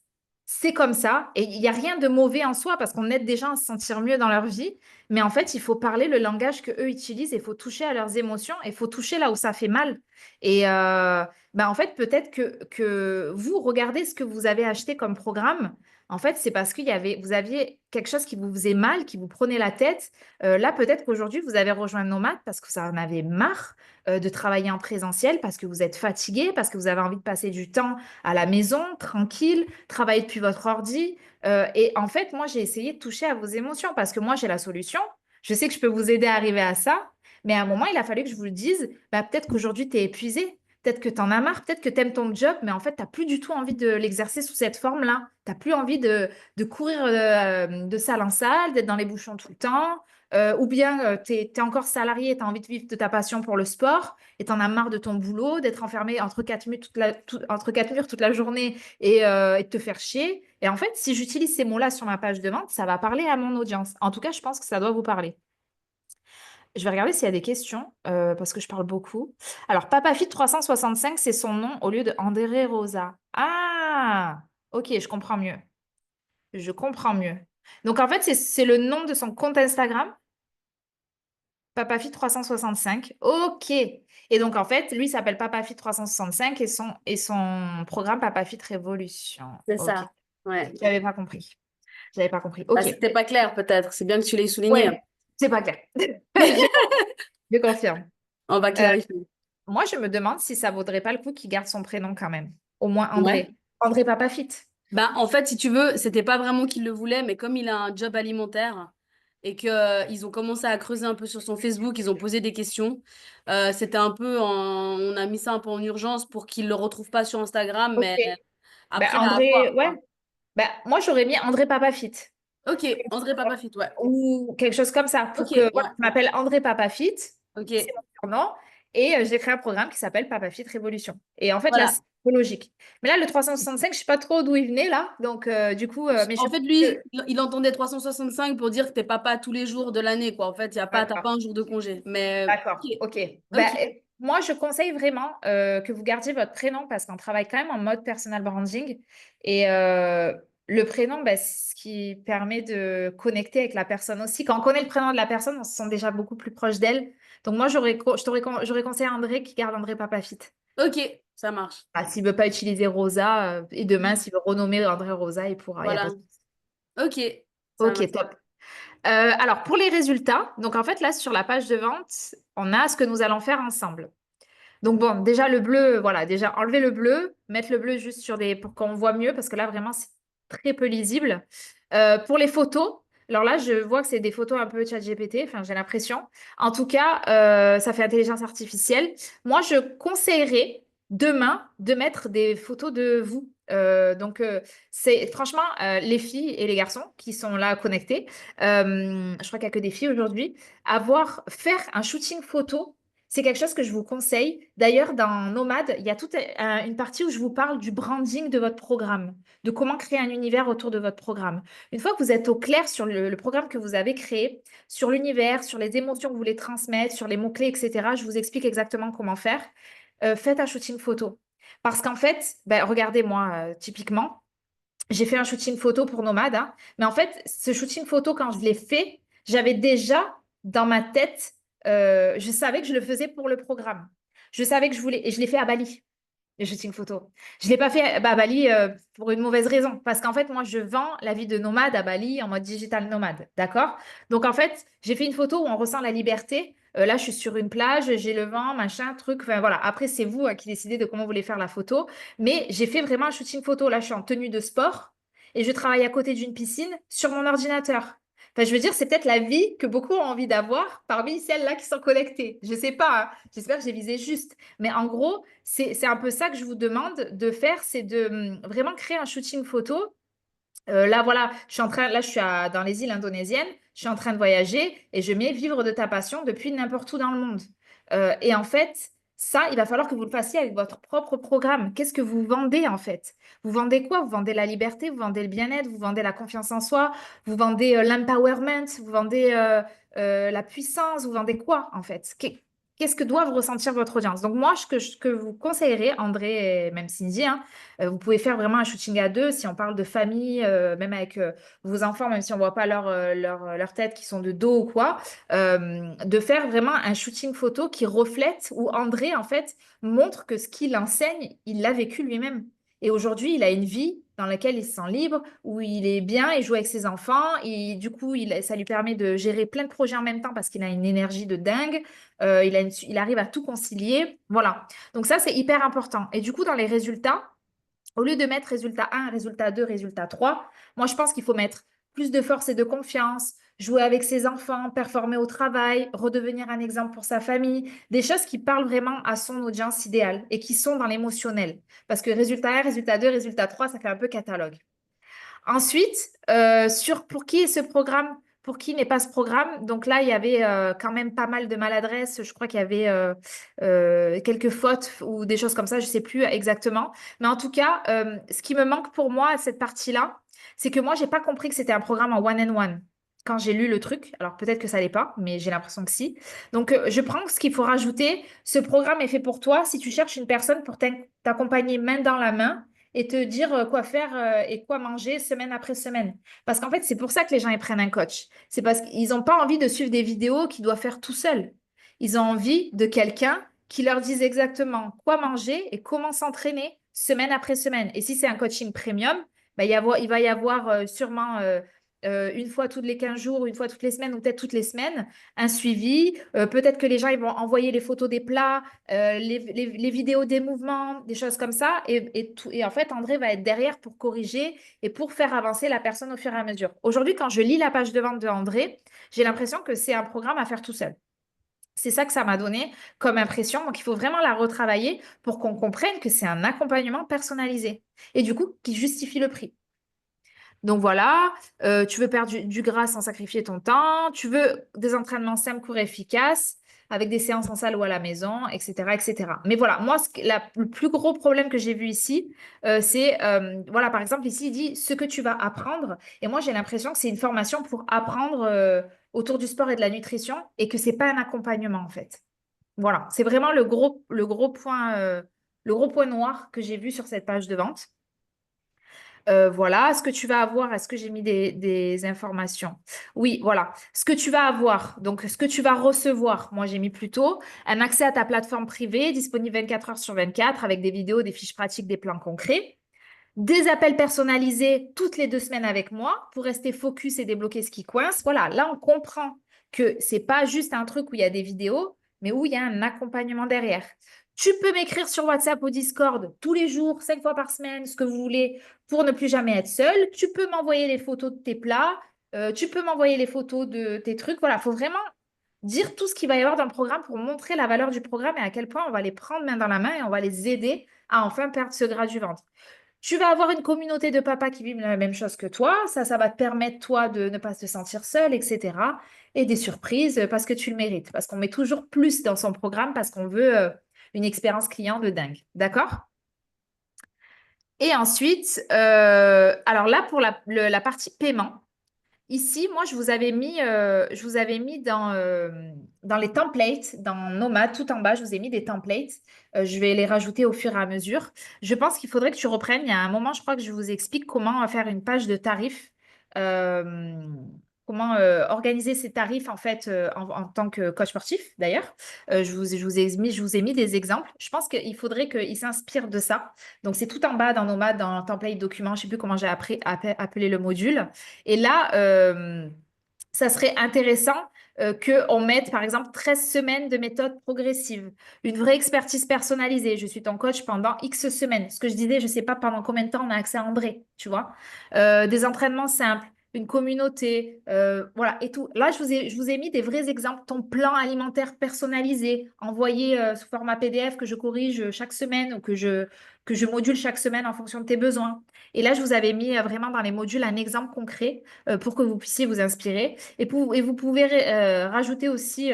c'est comme ça. Et il n'y a rien de mauvais en soi parce qu'on aide des gens à se sentir mieux dans leur vie. Mais en fait, il faut parler le langage que eux utilisent et il faut toucher à leurs émotions et il faut toucher là où ça fait mal. Et en fait, peut-être que vous regardez ce que vous avez acheté comme programme. En fait, c'est parce vous aviez quelque chose qui vous faisait mal, qui vous prenait la tête. Là, peut-être qu'aujourd'hui, vous avez rejoint Nomade parce que ça en avait marre de travailler en présentiel, parce que vous êtes fatigué, parce que vous avez envie de passer du temps à la maison, tranquille, travailler depuis votre ordi. Et en fait, moi, j'ai essayé de toucher à vos émotions parce que moi, j'ai la solution. Je sais que je peux vous aider à arriver à ça. Mais à un moment, il a fallu que je vous le dise, bah, peut-être qu'aujourd'hui, tu es épuisé. Peut-être que tu en as marre, peut-être que tu aimes ton job, mais en fait, tu n'as plus du tout envie de l'exercer sous cette forme-là. Tu n'as plus envie de courir de salle en salle, d'être dans les bouchons tout le temps. Ou bien tu es encore salarié et tu as envie de vivre de ta passion pour le sport et tu en as marre de ton boulot, d'être enfermé entre quatre murs entre quatre murs toute la journée et de te faire chier. Et en fait, si j'utilise ces mots-là sur ma page de vente, ça va parler à mon audience. En tout cas, je pense que ça doit vous parler. Je vais regarder s'il y a des questions parce que je parle beaucoup. Alors, PapaFit365, c'est son nom au lieu de André Rosa. Ah, ok, je comprends mieux. Je comprends mieux. Donc, en fait, c'est le nom de son compte Instagram. PapaFit365. Ok. Et donc, en fait, lui s'appelle PapaFit365 et son programme PapaFit Révolution. C'est Ok. ça. Ouais. J'avais pas compris. J'avais pas compris. Bah, Ok. c'était pas clair, peut-être. C'est bien que tu l'aies souligné. Ouais, c'est pas clair. Je confirme. On va Euh, clarifier. moi, je me demande si ça vaudrait pas le coup qu'il garde son prénom quand même. Au moins Ouais. André. André PapaFit. Bah, en fait, si tu veux, c'était pas vraiment qu'il le voulait, mais comme il a un job alimentaire et que ils ont commencé à creuser un peu sur son Facebook, ils ont posé des questions. C'était un peu on a mis ça un peu en urgence pour qu'il le retrouve pas sur Instagram, Ok. mais Ben, après à André, voir, ouais. quoi. Ben, moi, j'aurais mis André PapaFit. Ok, André Papafit, ouais. Ou quelque chose comme ça Ok, pour que voilà, ouais. je m'appelle André Papafit, c'est Ok, mon surnom, et j'ai créé un programme qui s'appelle Papafit Révolution. Et en fait, là, voilà. c'est logique. Mais là, le 365, je sais pas trop d'où il venait, là. Donc, du coup, mais je En fait, pense lui, que... il entendait 365 pour dire que t'es papa tous les jours de l'année, quoi. En fait, t'as D'accord, pas un jour de congé. Mais d'accord, ok, ok. Ben, ok, moi, je conseille vraiment que vous gardiez votre prénom parce qu'on travaille quand même en mode personal branding. Et le prénom, ben, c'est ce qui permet de connecter avec la personne aussi. Quand on connaît le prénom de la personne, on se sent déjà beaucoup plus proche d'elle. Donc moi, j'aurais conseillé à André qui garde André Papafit. ok, ça marche. Ah, s'il veut pas utiliser Rosa, et demain, s'il veut renommer André Rosa, il pourra. Il y a pas Voilà. de... Ok, ça Ok, marche. top. Alors, pour les résultats, donc en fait, là, sur la page de vente, on a ce que nous allons faire ensemble. Donc bon, déjà le bleu, voilà, déjà enlever le bleu, mettre le bleu juste pour qu'on voit mieux, parce que là vraiment c'est très peu lisible. Pour les photos, alors là je vois que c'est des photos un peu ChatGPT, enfin j'ai l'impression. En tout cas, ça fait intelligence artificielle. Moi je conseillerais demain de mettre des photos de vous. C'est franchement les filles et les garçons qui sont là connectés. Je crois qu'il n'y a que des filles aujourd'hui. Faire un shooting photo, c'est quelque chose que je vous conseille. D'ailleurs, dans Nomade, il y a toute une partie où je vous parle du branding de votre programme, de comment créer un univers autour de votre programme. Une fois que vous êtes au clair sur le programme que vous avez créé, sur l'univers, sur les émotions que vous voulez transmettre, sur les mots-clés, etc., je vous explique exactement comment faire. Faites un shooting photo. Parce qu'en fait, ben, regardez moi, typiquement, j'ai fait un shooting photo pour Nomade, hein. Mais en fait, ce shooting photo, quand je l'ai fait, j'avais déjà dans ma tête, je savais que je le faisais pour le programme. Je savais que je voulais, et je l'ai fait à Bali, le shooting photo. Je ne l'ai pas fait à Bali pour une mauvaise raison, parce qu'en fait, moi, je vends la vie de nomade à Bali en mode digital nomade, d'accord? Donc, en fait, j'ai fait une photo où on ressent la liberté. Là, je suis sur une plage, j'ai le vent, machin, truc. Enfin, voilà. Après, c'est vous qui décidez de comment vous voulez faire la photo. Mais j'ai fait vraiment un shooting photo. Là, je suis en tenue de sport et je travaille à côté d'une piscine sur mon ordinateur. Enfin, je veux dire, c'est peut-être la vie que beaucoup ont envie d'avoir parmi celles-là qui sont connectées. Je sais pas, hein. J'espère que j'ai visé juste. Mais en gros, c'est un peu ça que je vous demande de faire, c'est de vraiment créer un shooting photo. Là, voilà, là, dans les îles indonésiennes, je suis en train de voyager et je mets vivre de ta passion depuis n'importe où dans le monde. Et en fait, ça, il va falloir que vous le fassiez avec votre propre programme. Qu'est-ce que vous vendez en fait? Vous vendez quoi? Vous vendez la liberté, vous vendez le bien-être, vous vendez la confiance en soi, vous vendez l'empowerment, vous vendez la puissance, vous vendez quoi en fait? Qu'est-ce que doivent ressentir votre audience? Donc moi, ce que vous conseillerais, André et même Cindy, hein, vous pouvez faire vraiment un shooting à deux si on parle de famille, même avec vos enfants, même si on ne voit pas leur tête qui sont de dos ou quoi, de faire vraiment un shooting photo qui reflète où André, en fait, montre que ce qu'il enseigne, il l'a vécu lui-même. Et aujourd'hui, il a une vie dans laquelle il se sent libre, où il est bien, il joue avec ses enfants, et du coup, ça lui permet de gérer plein de projets en même temps parce qu'il a une énergie de dingue, il arrive à tout concilier. Voilà. Donc ça, c'est hyper important. Et du coup, dans les résultats, au lieu de mettre résultat 1, résultat 2, résultat 3, moi, je pense qu'il faut mettre plus de force et de confiance, jouer avec ses enfants, performer au travail, redevenir un exemple pour sa famille, des choses qui parlent vraiment à son audience idéale et qui sont dans l'émotionnel. Parce que résultat 1, résultat 2, résultat 3, ça fait un peu catalogue. Ensuite, pour qui est ce programme, pour qui n'est pas ce programme, donc là, il y avait quand même pas mal de maladresses. Je crois qu'il y avait quelques fautes ou des choses comme ça, je ne sais plus exactement. Mais en tout cas, ce qui me manque pour moi à cette partie-là, c'est que moi, j'ai pas compris que c'était un programme en one-on-one. Quand j'ai lu le truc, alors peut-être que ça l'est pas, mais j'ai l'impression que si. Donc, je prends ce qu'il faut rajouter. Ce programme est fait pour toi si tu cherches une personne pour t'accompagner main dans la main et te dire quoi faire et quoi manger semaine après semaine. Parce qu'en fait, c'est pour ça que les gens ils prennent un coach. C'est parce qu'ils n'ont pas envie de suivre des vidéos qu'ils doivent faire tout seuls. Ils ont envie de quelqu'un qui leur dise exactement quoi manger et comment s'entraîner semaine après semaine. Et si c'est un coaching premium, bah, il va y avoir sûrement une fois toutes les 15 jours, une fois toutes les semaines ou peut-être toutes les semaines, un suivi. Peut-être que les gens ils vont envoyer les photos des plats, les vidéos des mouvements, des choses comme ça. Et en fait, André va être derrière pour corriger et pour faire avancer la personne au fur et à mesure. Aujourd'hui, quand je lis la page de vente de André, j'ai l'impression que c'est un programme à faire tout seul. C'est ça que ça m'a donné comme impression. Donc, il faut vraiment la retravailler pour qu'on comprenne que c'est un accompagnement personnalisé et du coup qui justifie le prix. Donc voilà, tu veux perdre du gras sans sacrifier ton temps, tu veux des entraînements simples, courts et efficaces, avec des séances en salle ou à la maison, etc., etc. Mais voilà, moi, le plus gros problème que j'ai vu ici, c'est, voilà, par exemple, ici, il dit ce que tu vas apprendre. Et moi, j'ai l'impression que c'est une formation pour apprendre autour du sport et de la nutrition et que c'est pas un accompagnement, en fait. Voilà, c'est vraiment le gros point noir que j'ai vu sur cette page de vente. Voilà, ce que tu vas avoir, est-ce que j'ai mis des informations? Oui, voilà. Ce que tu vas avoir, donc ce que tu vas recevoir, moi j'ai mis plutôt un accès à ta plateforme privée disponible 24 heures sur 24 avec des vidéos, des fiches pratiques, des plans concrets, des appels personnalisés toutes les 2 semaines avec moi pour rester focus et débloquer ce qui coince. Voilà, là on comprend que c'est pas juste un truc où il y a des vidéos, mais où il y a un accompagnement derrière. Tu peux m'écrire sur WhatsApp ou Discord tous les jours, 5 fois par semaine, ce que vous voulez, pour ne plus jamais être seul. Tu peux m'envoyer les photos de tes plats. Tu peux m'envoyer les photos de tes trucs. Voilà, il faut vraiment dire tout ce qu'il va y avoir dans le programme pour montrer la valeur du programme et à quel point on va les prendre main dans la main et on va les aider à enfin perdre ce gras du ventre. Tu vas avoir une communauté de papas qui vivent la même chose que toi. Ça va te permettre, toi, de ne pas te sentir seul, etc. Et des surprises parce que tu le mérites. Parce qu'on met toujours plus dans son programme parce qu'on veut une expérience client de dingue. D'accord? Et ensuite, alors là, pour la partie paiement, ici, moi, je vous avais mis dans les templates, dans Nomad, tout en bas, je vous ai mis des templates. Je vais les rajouter au fur et à mesure. Je pense qu'il faudrait que tu reprennes. Il y a un moment, je crois que je vous explique comment faire une page de tarifs, euh, comment organiser ses tarifs en fait en tant que coach sportif. D'ailleurs, je vous ai mis des exemples. Je pense qu'il faudrait qu'il s'inspire de ça. Donc, c'est tout en bas dans Nomad, dans le template document. Je ne sais plus comment j'ai appelé le module. Et là, ça serait intéressant qu'on mette, par exemple, 13 semaines de méthode progressive, une vraie expertise personnalisée. Je suis ton coach pendant X semaines. Ce que je disais, je ne sais pas pendant combien de temps on a accès à André, tu vois. Des entraînements simples, une communauté, voilà, et tout. Là, je vous ai mis des vrais exemples. Ton plan alimentaire personnalisé, envoyé sous format PDF que je corrige chaque semaine ou que je module chaque semaine en fonction de tes besoins. Et là, je vous avais mis vraiment dans les modules un exemple concret pour que vous puissiez vous inspirer. Et vous pouvez rajouter aussi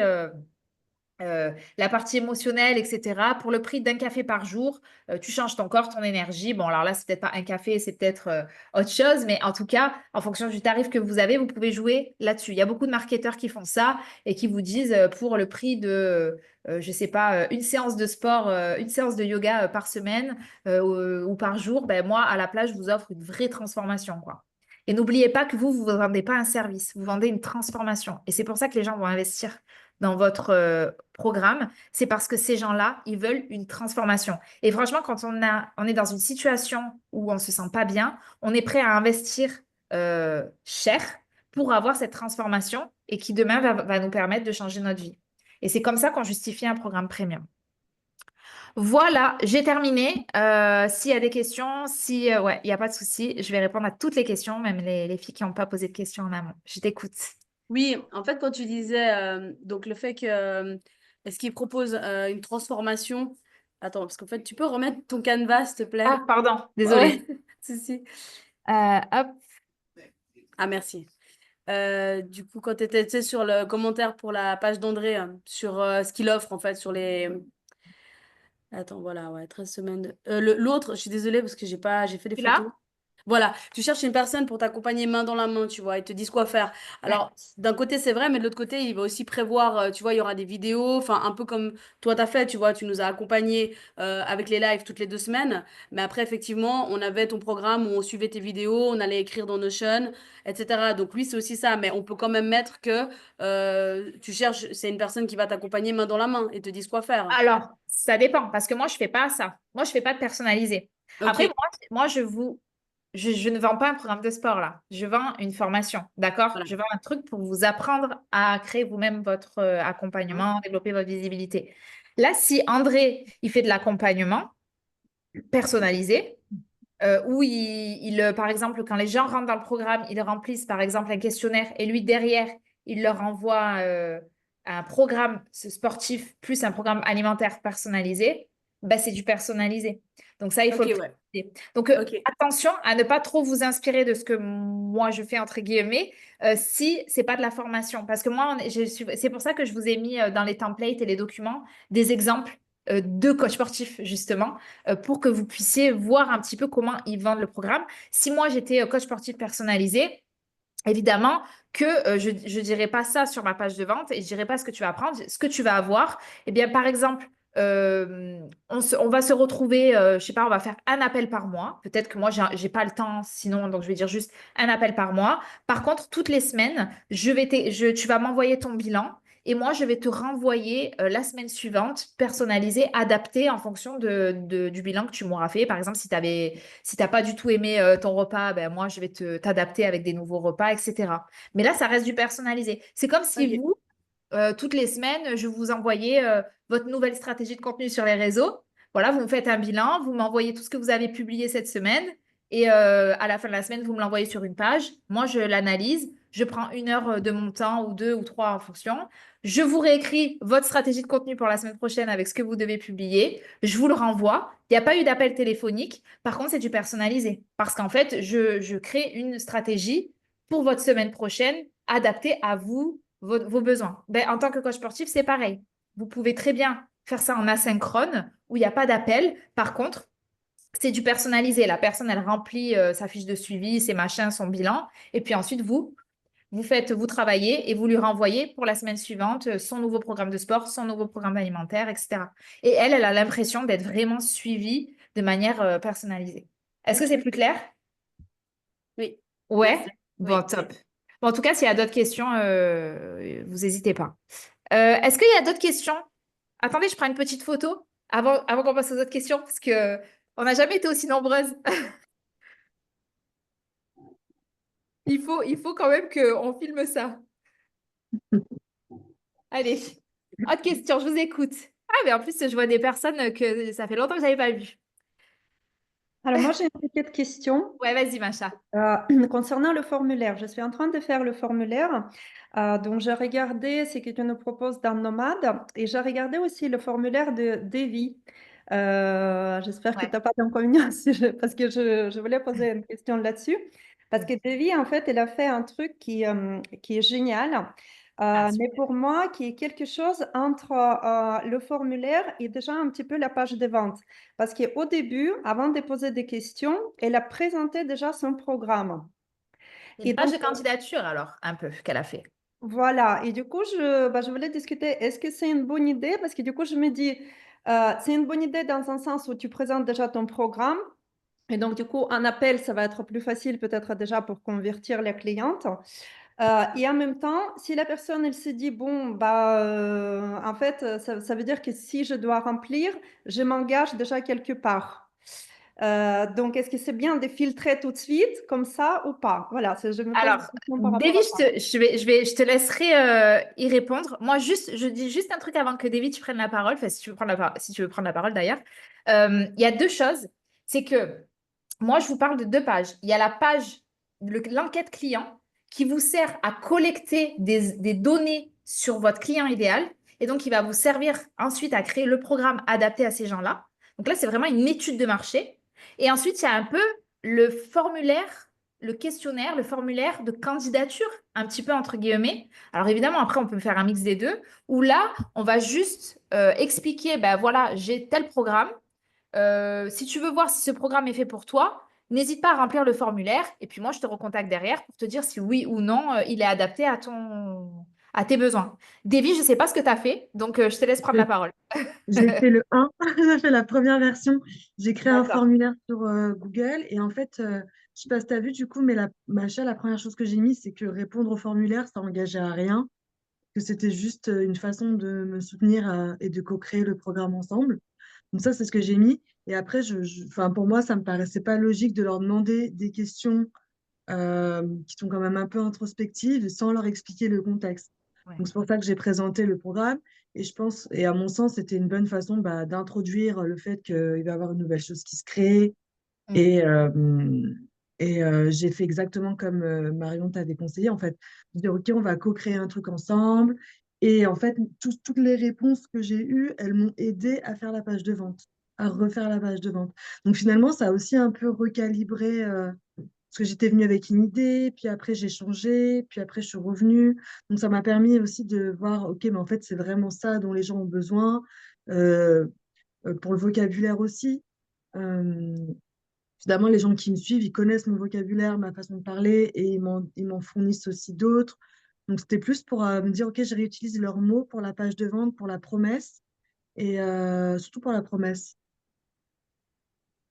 la partie émotionnelle, etc. Pour le prix d'un café par jour, tu changes ton corps, ton énergie. Bon, alors là, c'est peut-être pas un café, c'est peut-être autre chose, mais en tout cas, en fonction du tarif que vous avez, vous pouvez jouer là-dessus. Il y a beaucoup de marketeurs qui font ça et qui vous disent pour le prix de, je sais pas, une séance de sport, une séance de yoga par semaine ou par jour, ben moi, à la place, je vous offre une vraie transformation, quoi. Et n'oubliez pas que vous ne vendez pas un service, vous vendez une transformation. Et c'est pour ça que les gens vont investir dans votre programme, c'est parce que ces gens-là, ils veulent une transformation. Et franchement, quand on est dans une situation où on ne se sent pas bien, on est prêt à investir cher pour avoir cette transformation et qui demain va nous permettre de changer notre vie. Et c'est comme ça qu'on justifie un programme premium. Voilà, j'ai terminé. S'il y a des questions, si ouais, il n'y a pas de souci, je vais répondre à toutes les questions, même les filles qui n'ont pas posé de questions en amont. Je t'écoute. Oui, en fait, quand tu disais donc le fait que est-ce qu'il propose une transformation? Attends, parce qu'en fait, tu peux remettre ton canevas, s'il te plaît? Ah, pardon, Ouais, désolée. si, si. Hop, Ah, merci. Du coup, quand tu étais sur le commentaire pour la page d'André, sur ce qu'il offre, en fait, sur les... Attends, voilà, ouais, 13 semaines. L'autre, je suis désolée parce que j'ai fait des tu photos. là? Voilà, tu cherches une personne pour t'accompagner main dans la main, tu vois, ils te disent quoi faire. Ouais. Alors, d'un côté, c'est vrai, mais de l'autre côté, il va aussi prévoir, tu vois, il y aura des vidéos, enfin, un peu comme toi, t'as fait, tu vois, tu nous as accompagnés avec les lives toutes les 2 semaines. Mais après, effectivement, on avait ton programme où on suivait tes vidéos, on allait écrire dans Notion, etc. Donc, lui, c'est aussi ça, mais on peut quand même mettre que tu cherches, c'est une personne qui va t'accompagner main dans la main et te dise quoi faire. Alors, ça dépend parce que moi, je fais pas ça. Moi, je fais pas de personnalisé. Ok, Après, moi je ne vends pas un programme de sport là. Je vends une formation, d'accord? voilà. Je vends un truc pour vous apprendre à créer vous-même votre Hein. accompagnement, développer votre visibilité. Là, si André, il fait de l'accompagnement personnalisé, où par exemple, quand les gens rentrent dans le programme, ils remplissent par exemple un questionnaire et lui, derrière, il leur envoie un programme sportif plus un programme alimentaire personnalisé, bah, c'est du personnalisé. Donc ça, il faut Ok, le ouais. préciser. Donc Ok. attention à ne pas trop vous inspirer de ce que moi je fais, entre guillemets, si c'est pas de la formation. Parce que moi, c'est pour ça que je vous ai mis dans les templates et les documents des exemples de coachs sportifs, justement pour que vous puissiez voir un petit peu comment ils vendent le programme. Si moi, j'étais coach sportif personnalisé, évidemment que je ne dirais pas ça sur ma page de vente et je dirais pas ce que tu vas apprendre, ce que tu vas avoir. Eh bien, par exemple, on va se retrouver, je sais pas, on va faire un appel par mois. Peut-être que moi, j'ai pas le temps, sinon, donc je vais dire juste un appel par mois. Par contre, toutes les semaines, tu vas m'envoyer ton bilan et moi, je vais te renvoyer la semaine suivante, personnalisé, adapté en fonction du bilan que tu m'auras fait. Par exemple, si t'as pas du tout aimé ton repas, ben moi, je vais t'adapter avec des nouveaux repas, etc. Mais là, ça reste du personnalisé. C'est comme si Ok. vous, toutes les semaines, je vous envoyais votre nouvelle stratégie de contenu sur les réseaux. Voilà, vous me faites un bilan, vous m'envoyez tout ce que vous avez publié cette semaine et à la fin de la semaine, vous me l'envoyez sur une page. Moi, je l'analyse, je prends 1 heure de mon temps ou 2 ou 3 en fonction. Je vous réécris votre stratégie de contenu pour la semaine prochaine avec ce que vous devez publier. Je vous le renvoie. Il n'y a pas eu d'appel téléphonique. Par contre, c'est du personnalisé parce qu'en fait, je crée une stratégie pour votre semaine prochaine adaptée à vous vos besoins. Ben, en tant que coach sportif, c'est pareil. Vous pouvez très bien faire ça en asynchrone, où il n'y a pas d'appel. Par contre, c'est du personnalisé. La personne, elle remplit sa fiche de suivi, ses machins, son bilan. Et puis ensuite, vous travaillez et vous lui renvoyez pour la semaine suivante son nouveau programme de sport, son nouveau programme alimentaire, etc. Et elle a l'impression d'être vraiment suivie de manière personnalisée. Est-ce que Ok. c'est plus clair? Oui, Ouais? merci. Bon, Oui. top. Bon, en tout cas, s'il y a d'autres questions, vous n'hésitez pas. Est-ce qu'il y a d'autres questions? Attendez, je prends une petite photo avant qu'on passe aux autres questions parce que on n'a jamais été aussi nombreuses. Il faut quand même qu'on filme ça. Allez, autre question, je vous écoute. Ah, mais en plus, je vois des personnes que ça fait longtemps que je n'avais pas vues. Alors moi, j'ai une petite question Ouais, vas-y, Macha. concernant le formulaire. Je suis en train de faire le formulaire. Donc, j'ai regardé ce que tu nous proposes dans Nomade et j'ai regardé aussi le formulaire de Davy. J'espère que tu Ouais. n'as pas d'inconvénient parce que je voulais poser une question là-dessus. Parce que Davy, en fait, elle a fait un truc qui est génial. Ah, Mais super. pour moi, qui est quelque chose entre le formulaire et déjà un petit peu la page de vente. Parce qu'au début, avant de poser des questions, elle a présenté déjà son programme. C'est Et une page donc, de candidature alors, un peu, qu'elle a fait. voilà. Et du coup, je voulais discuter, est-ce que c'est une bonne idée? Parce que du coup, je me dis, c'est une bonne idée dans un sens où tu présentes déjà ton programme. Et donc, du coup, un appel, ça va être plus facile peut-être déjà pour convertir les clientes. Et en même temps, si la personne, elle se dit, bon, bah, en fait, ça veut dire que si je dois remplir, je m'engage déjà quelque part. Donc, est-ce que c'est bien de filtrer tout de suite comme ça ou pas? Voilà, je me pose des Alors, questions par rapport Davy, à ça. je te laisserai y répondre. Moi, juste, je dis juste un truc avant que Davy, tu prennes la parole. Enfin, si tu veux prendre si tu veux prendre la parole d'ailleurs. Il y a deux choses. C'est que moi, je vous parle de deux pages. Il y a la page, l'enquête client, qui vous sert à collecter des données sur votre client idéal. Et donc, il va vous servir ensuite à créer le programme adapté à ces gens-là. Donc là, c'est vraiment une étude de marché. Et ensuite, il y a un peu le formulaire, le questionnaire, le formulaire de candidature, un petit peu entre guillemets. Alors évidemment, après, on peut faire un mix des deux, où là, on va juste expliquer, ben voilà, j'ai tel programme. Si tu veux voir si ce programme est fait pour toi, n'hésite pas à remplir le formulaire et puis moi, je te recontacte derrière pour te dire si oui ou non il est adapté à tes besoins. Davy, je ne sais pas ce que tu as fait, donc je te laisse prendre la J'ai parole. j'ai fait le 1, j'ai fait la première version. J'ai créé un D'accord. formulaire sur Google et en fait, je sais pas si tu as vu du coup, mais Macha, la première chose que j'ai mis, c'est que répondre au formulaire, ça engageait à rien, que c'était juste une façon de me soutenir et de co-créer le programme ensemble. Donc ça, c'est ce que j'ai mis. Et après, enfin, pour moi, ça me paraissait pas logique de leur demander des questions qui sont quand même un peu introspectives sans leur expliquer le contexte. Ouais. Donc c'est pour ça que j'ai présenté le programme et je pense, et à mon sens, c'était une bonne façon d'introduire le fait qu'il va y avoir une nouvelle chose qui se crée Mm. et, j'ai fait exactement comme Marion t'avait conseillé en fait, de dire ok, on va co-créer un truc ensemble et en fait, toutes les réponses que j'ai eues, elles m'ont aidé à faire la page de vente, à refaire la page de vente. Donc finalement, ça a aussi un peu recalibré parce que j'étais venue avec une idée, puis après j'ai changé, puis après je suis revenue. Donc ça m'a permis aussi de voir, ok, mais en fait c'est vraiment ça dont les gens ont besoin, euh, pour le vocabulaire aussi. Euh, Évidemment, les gens qui me suivent, ils connaissent mon vocabulaire, ma façon de parler, et ils m'en fournissent aussi d'autres. Donc c'était plus pour me dire, ok, je réutilise leurs mots pour la page de vente, pour la promesse, et surtout pour la promesse.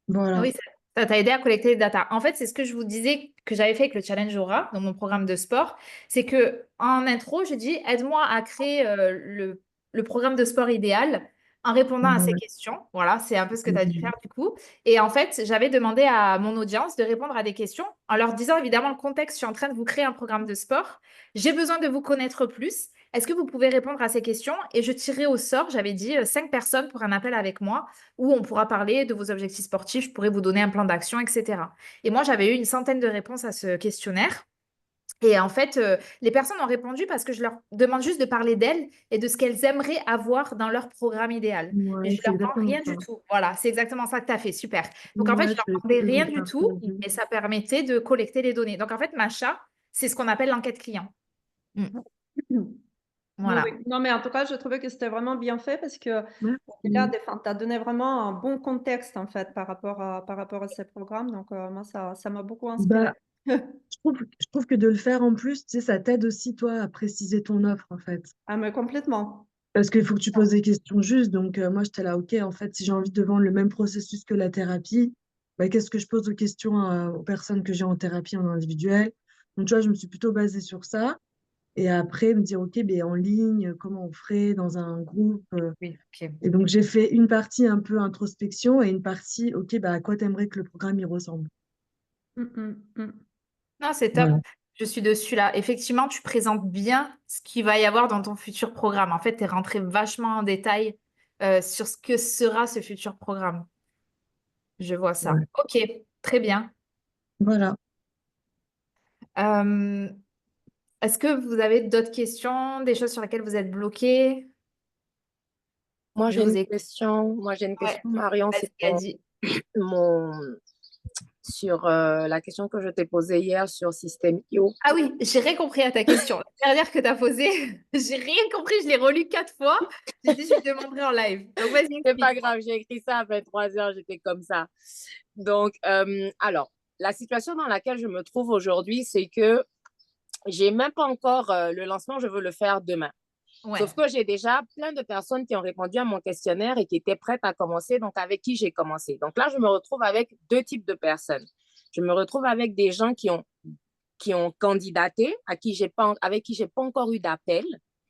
Voilà. Oui, ça t'a aidé à collecter les data. En fait, c'est ce que je vous disais que j'avais fait avec le Challenge Aura dans mon programme de sport. C'est que en intro, je dis aide-moi à créer le programme de sport idéal en répondant à ces Ouais. questions. Voilà, c'est un peu ce que tu as dû Mhm. faire du coup. Et en fait, j'avais demandé à mon audience de répondre à des questions en leur disant évidemment le contexte, je suis en train de vous créer un programme de sport. J'ai besoin de vous connaître plus. Est-ce que vous pouvez répondre à ces questions? Et je tirerai au sort, j'avais dit, 5 personnes pour un appel avec moi où on pourra parler de vos objectifs sportifs, je pourrais vous donner un plan d'action, etc. Et moi, j'avais eu une centaine de réponses à ce questionnaire. Et en fait, les personnes ont répondu parce que je leur demande juste de parler d'elles et de ce qu'elles aimeraient avoir dans leur programme idéal. Mais Ouais, je c'est leur demande exactement rien ça. du tout. Voilà, c'est exactement ça que tu as fait. Super. Donc en fait, Ouais, je leur c'est ce demandais que je rien voulais du tout, partager. mais ça permettait de collecter les données. Donc en fait, Macha, c'est ce qu'on appelle l'enquête client. Mm. Oui, Voilà. oui. Non, mais en tout cas, je trouvais que c'était vraiment bien fait parce que là, Merci. tu as donné vraiment un bon contexte en fait par rapport à ces programmes. Donc, moi, ça m'a beaucoup inspiré. Bah, je trouve que de le faire en plus, tu sais, ça t'aide aussi, toi, à préciser ton offre, en fait. Ah, mais complètement. Parce qu'il faut que tu poses des questions justes. Donc, moi, j'étais là, OK, en fait, si j'ai envie de vendre le même processus que la thérapie, bah, qu'est-ce que je pose aux questions aux personnes que j'ai en thérapie en individuel? Donc, tu vois, je me suis plutôt basée sur ça. Et après, me dire, OK, ben, en ligne, comment on ferait dans un groupe? Oui, ok. Et donc, j'ai fait une partie un peu introspection et une partie, OK, bah, à quoi t'aimerais que le programme y ressemble? Mm, mm, mm. Non, c'est top. Voilà. Je suis dessus là. Effectivement, tu présentes bien ce qu'il va y avoir dans ton futur programme. En fait, tu es rentré vachement en détail sur ce que sera ce futur programme. Je vois ça. Ouais. Ok, très bien. Voilà. Euh, Est-ce que vous avez d'autres questions, des choses sur lesquelles vous êtes bloqué? Moi, Je j'ai vous une écoute. question. Moi, j'ai une Ouais, question, Marion. vas-y, C'est mon, Adi. mon, sur la question que je t'ai posée hier sur System.io. Ah oui, j'ai rien compris à ta question. La dernière que tu as posée, j'ai rien compris, je l'ai relue 4 fois. J'ai dit, je lui demanderai en live. Donc, vas-y, C'est pas explique. grave, j'ai écrit ça à 23 heures, j'étais comme ça. Donc, alors, la situation dans laquelle je me trouve aujourd'hui, c'est que j'ai même pas encore le lancement, je veux le faire demain. Ouais, Sauf que j'ai déjà plein de personnes qui ont répondu à mon questionnaire et qui étaient prêtes à commencer, donc avec qui j'ai commencé. Donc là, je me retrouve avec deux types de personnes. Je me retrouve avec des gens qui ont candidaté, avec qui j'ai pas encore eu d'appel,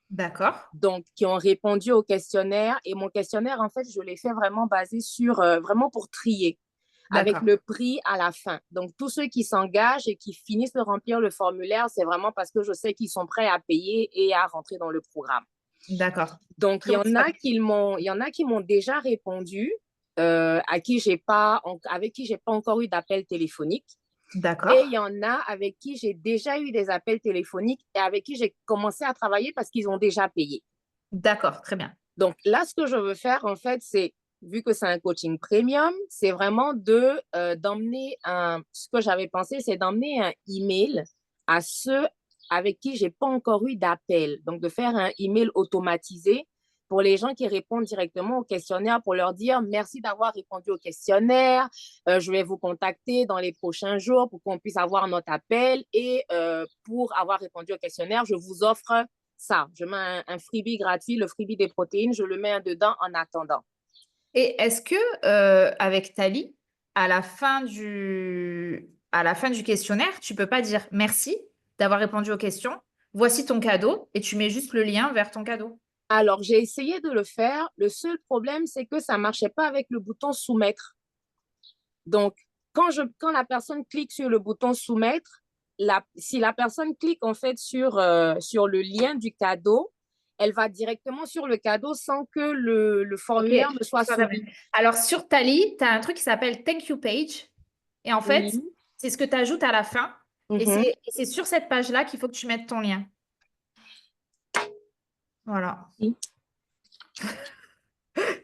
d'accord. donc qui ont répondu au questionnaire. Et mon questionnaire, en fait, je l'ai fait vraiment basé sur, vraiment pour trier, avec D'accord. le prix à la fin. Donc, tous ceux qui s'engagent et qui finissent de remplir le formulaire, c'est vraiment parce que je sais qu'ils sont prêts à payer et à rentrer dans le programme. D'accord. Donc, Très bon savoir. il y en a qui m'ont déjà répondu, avec qui j'ai pas encore eu d'appel téléphonique. Et il D'accord. y en a avec qui j'ai déjà eu des appels téléphoniques et avec qui j'ai commencé à travailler parce qu'ils ont déjà payé. D'accord. Très bien. Donc là, ce que je veux faire, en fait, c'est, vu que c'est un coaching premium, c'est vraiment ce que j'avais pensé, c'est d'emmener un email à ceux avec qui j'ai pas encore eu d'appel. Donc, de faire un email automatisé pour les gens qui répondent directement au questionnaire pour leur dire merci d'avoir répondu au questionnaire. Je vais vous contacter dans les prochains jours pour qu'on puisse avoir notre appel et pour avoir répondu au questionnaire, je vous offre ça. Je mets un freebie gratuit, le freebie des protéines, je le mets dedans en attendant. Et est-ce que avec Tali, à la fin du questionnaire, tu peux pas dire merci d'avoir répondu aux questions, voici ton cadeau, et tu mets juste le lien vers ton cadeau. Alors, j'ai essayé de le faire. Le seul problème, c'est que ça ne marchait pas avec le bouton soumettre. Donc, quand la personne clique sur le bouton soumettre, si la personne clique en fait sur le lien du cadeau, elle va directement sur le cadeau sans que le Ok, formulaire ne soit je t'en soumis. amène. Alors sur Tali, tu as un truc qui s'appelle Thank You Page. Et en fait, Oui. c'est ce que tu ajoutes à la fin. Et Mhm. c'est sur cette page-là qu'il faut que tu mettes ton lien. Voilà. Oui.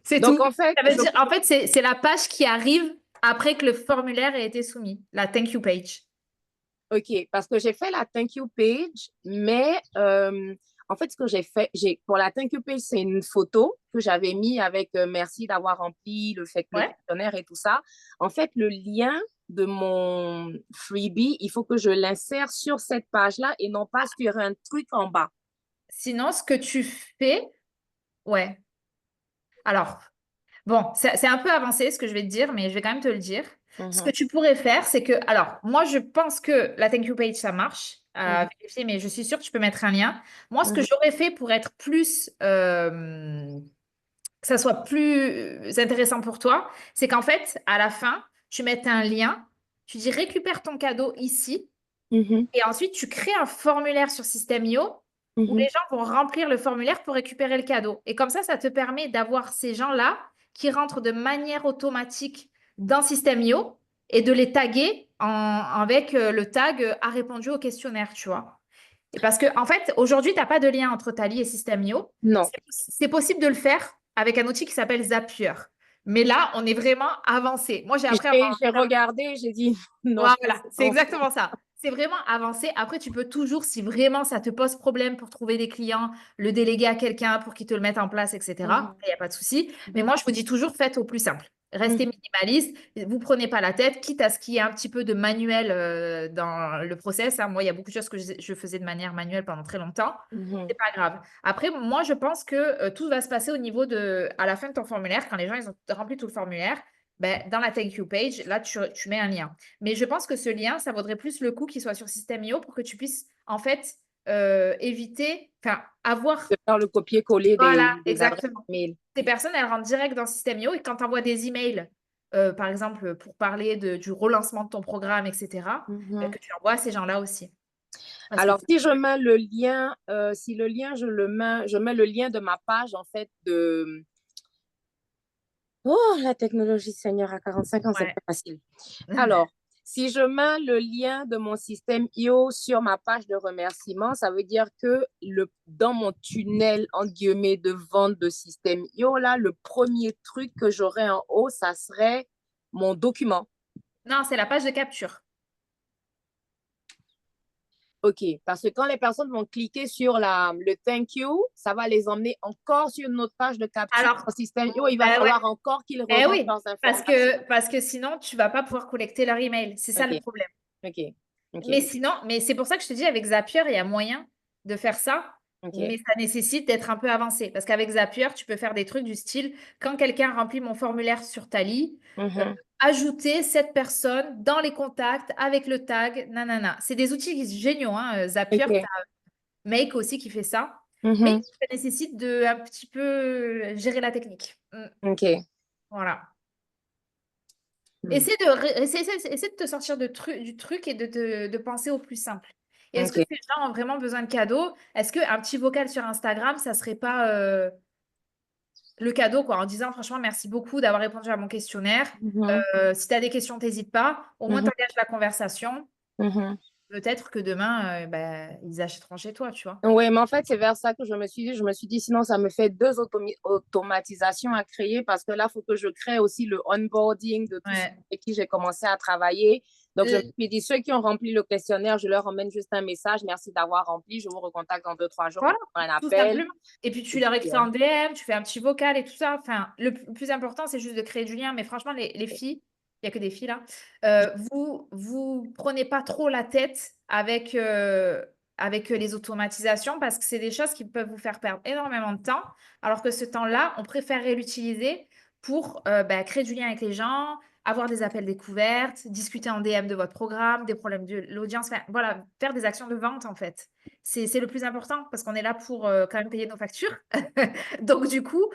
C'est Donc, tout. en fait, Ça veut dire, en fait, c'est la page qui arrive après que le formulaire ait été soumis, la thank you page. OK, parce que j'ai fait la thank you page, mais en fait, ce que j'ai fait, pour la thank you page, c'est une photo que j'avais mis avec merci d'avoir rempli le Ouais. questionnaire et tout ça. En fait, le lien de mon freebie, il faut que je l'insère sur cette page-là et non pas sur un truc en bas. Sinon, ce que tu fais, ouais. Alors, bon, c'est un peu avancé ce que je vais te dire, mais je vais quand même te le dire. Ce que Mhm, tu pourrais faire, c'est que, alors, moi, je pense que la thank you page, ça marche à mhm, vérifier, mais je suis sûre que tu peux mettre un lien. Moi, ce que mhm, j'aurais fait pour être plus, que ça soit plus intéressant pour toi, c'est qu'en fait, à la fin, tu mettes un lien, tu dis récupère ton cadeau ici, mhm, et ensuite tu crées un formulaire sur System.io où les mhm. gens vont remplir le formulaire pour récupérer le cadeau. Et comme ça te permet d'avoir ces gens-là qui rentrent de manière automatique dans System.io et de les taguer avec le tag a répondu au questionnaire, tu vois. Et parce que, en fait, aujourd'hui, tu n'as pas de lien entre Tally et System.io. Non. C'est possible de le faire avec un outil qui s'appelle Zapier. Mais là, on est vraiment avancé. Moi, j'ai appris à J'ai regardé, j'ai dit non. voilà, c'est Non. exactement ça. C'est vraiment avancé. Après, tu peux toujours, si vraiment ça te pose problème pour trouver des clients, le déléguer à quelqu'un pour qu'il te le mette en place, etc. Mhm, Il n'y a pas de souci. Mais mhm, moi, je vous dis toujours, faites au plus simple. Restez mhm, minimaliste. Vous prenez pas la tête, quitte à ce qu'il y ait un petit peu de manuel dans le process, hein. Moi, il y a beaucoup de choses que je faisais de manière manuelle pendant très longtemps. mhm. C'est pas grave. Après, moi, je pense que tout va se passer au niveau à la fin de ton formulaire, quand les gens ils ont rempli tout le formulaire. Ben, dans la thank you page, là, tu mets un lien. Mais je pense que ce lien, ça vaudrait plus le coup qu'il soit sur System.io pour que tu puisses, en fait, éviter, enfin, avoir. De faire le copier-coller Voilà, des adresses exactement. mail. Ces personnes, elles rentrent direct dans System.io et quand tu envoies des emails, par exemple, pour parler du relancement de ton programme, etc., ben, Mhm. que tu envoies à ces gens-là aussi. Parce que Alors, si je mets le lien, si le lien, je mets le lien de ma page, en fait, de... Oh, la technologie, Seigneur, à 45 ans, c'est ouais. pas facile. Alors, si je mets le lien de mon système IO sur ma page de remerciement, ça veut dire que dans mon tunnel, en guillemets, de vente de système IO, là, le premier truc que j'aurais en haut, ça serait mon document. Non, c'est la page de capture. OK, parce que quand les personnes vont cliquer sur le thank you, ça va les emmener encore sur une autre page de capture Alors, au système où il va ouais. falloir encore qu'ils Eh rerentrent oui, leurs informations. parce que sinon, tu vas pas pouvoir collecter leur email. C'est ça le OK, problème. OK, OK, Mais sinon, mais c'est pour ça que je te dis, avec Zapier, il y a moyen de faire ça, OK. mais ça nécessite d'être un peu avancé. Parce qu'avec Zapier, tu peux faire des trucs du style, quand quelqu'un remplit mon formulaire sur Tally, Mhm, ajouter cette personne dans les contacts avec le tag, nanana. C'est des outils géniaux, hein, Zapier, OK. t'as Make aussi qui fait ça, mais Mhm, ça nécessite de un petit peu gérer la technique. OK. Voilà. Hmm. Essaie de te sortir du truc et de penser au plus simple. Et est-ce que OK. ces gens ont vraiment besoin de cadeaux? Est-ce qu'un petit vocal sur Instagram, ça serait pas le cadeau, quoi, en disant franchement, merci beaucoup d'avoir répondu à mon questionnaire. Mhm, Si tu as des questions, n'hésite pas. Au moins, tu mhm, engages la conversation. mhm. Peut-être que demain, ils achèteront chez toi, tu vois. Oui, mais en fait, c'est vers ça que je me suis dit, sinon, ça me fait deux automatisations à créer parce que là, il faut que je crée aussi le onboarding de tous ceux Ouais. avec qui j'ai commencé à travailler. Donc, je me Euh, suis dit, ceux qui ont rempli le questionnaire, je leur emmène juste un message. Merci d'avoir rempli. Je vous recontacte dans 2, 3 jours Voilà, pour faire un tout appel. simplement. Et puis, Et tu leur puis, écris en DM, tu fais un petit vocal et tout ça. Enfin, le plus important, c'est juste de créer du lien. Mais franchement, les filles, il n'y a que des filles là, vous prenez pas trop la tête avec les automatisations parce que c'est des choses qui peuvent vous faire perdre énormément de temps. Alors que ce temps-là, on préférerait l'utiliser pour créer du lien avec les gens, avoir des appels découvertes, discuter en DM de votre programme, des problèmes de l'audience. Enfin, voilà, faire des actions de vente en fait. C'est le plus important parce qu'on est là pour quand même payer nos factures. Donc, du coup,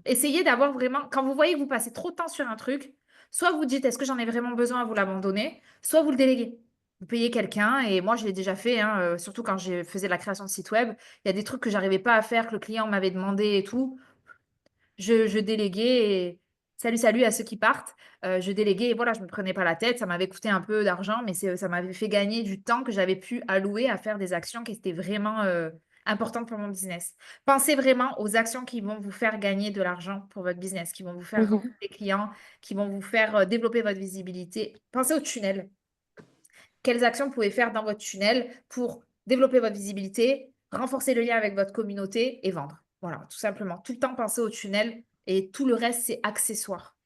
essayez d'avoir vraiment, quand vous voyez que vous passez trop de temps sur un truc, soit vous dites, est-ce que j'en ai vraiment besoin, vous l'abandonnez, soit vous le déléguez. Vous payez quelqu'un, et moi, je l'ai déjà fait, hein, surtout quand je faisais la création de site web. Il y a des trucs que j'arrivais pas à faire, que le client m'avait demandé et tout. Je déléguais et salut, salut à ceux qui partent. Je déléguais et voilà, je ne me prenais pas la tête. Ça m'avait coûté un peu d'argent, mais ça m'avait fait gagner du temps que j'avais pu allouer à faire des actions qui étaient vraiment importantes pour mon business. Pensez vraiment aux actions qui vont vous faire gagner de l'argent pour votre business, qui vont vous faire mhm, rencontrer des clients, qui vont vous faire développer votre visibilité. Pensez au tunnel. Quelles actions vous pouvez faire dans votre tunnel pour développer votre visibilité, renforcer le lien avec votre communauté et vendre. Voilà, tout simplement. Tout le temps penser au tunnel et tout le reste, c'est accessoire.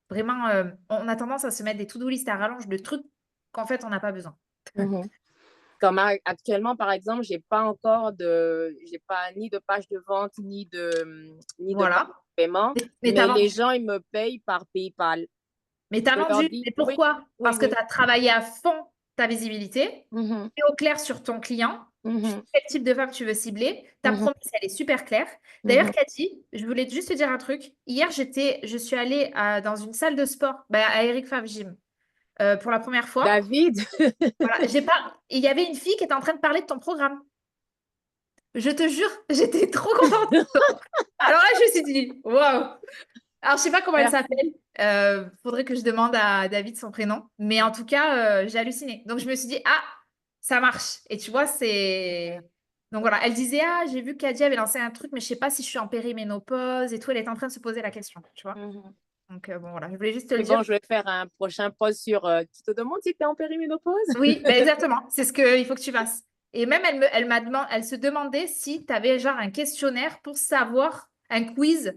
Vraiment, on a tendance à se mettre des to-do list à rallonge de trucs qu'en fait, on n'a pas besoin. mhm. Comme actuellement, par exemple, j'ai pas ni de page de vente, ni de page Voilà. de paiement, Mais tu as mais les vendu. gens, ils me payent par PayPal. Mais tu as Je leur vendu. dis, Mais oui, pourquoi? oui, Parce que oui. tu as travaillé à fond ta visibilité, Mhm, tu es au clair sur ton client, mhm, quel type de femme tu veux cibler. Ta mhm, promesse, elle est super claire. D'ailleurs, mhm. Cathy, je voulais juste te dire un truc. Hier, je suis allée dans une salle de sport, à Eric Favre Gym, pour la première fois. David, Voilà, j'ai pas... Il y avait une fille qui était en train de parler de ton programme. Je te jure, j'étais trop contente. Alors là, je me suis dit, waouh! Alors, je sais pas comment elle s'appelle. merci. Faudrait que je demande à David son prénom. Mais en tout cas, j'ai halluciné. Donc, je me suis dit, ah, ça marche. Et tu vois, c'est... Donc voilà, elle disait, ah, j'ai vu qu'Adi avait lancé un truc, mais je sais pas si je suis en périménopause et tout. Elle est en train de se poser la question, tu vois. Mhm. Donc, bon, voilà, je voulais juste te le C'est dire. bon, je vais faire un prochain post sur tu te demandes si tu es en périménopause? Oui, ben exactement. C'est ce qu'il faut que tu fasses. Et même, elle se demandait si tu avais genre un questionnaire pour savoir, un quiz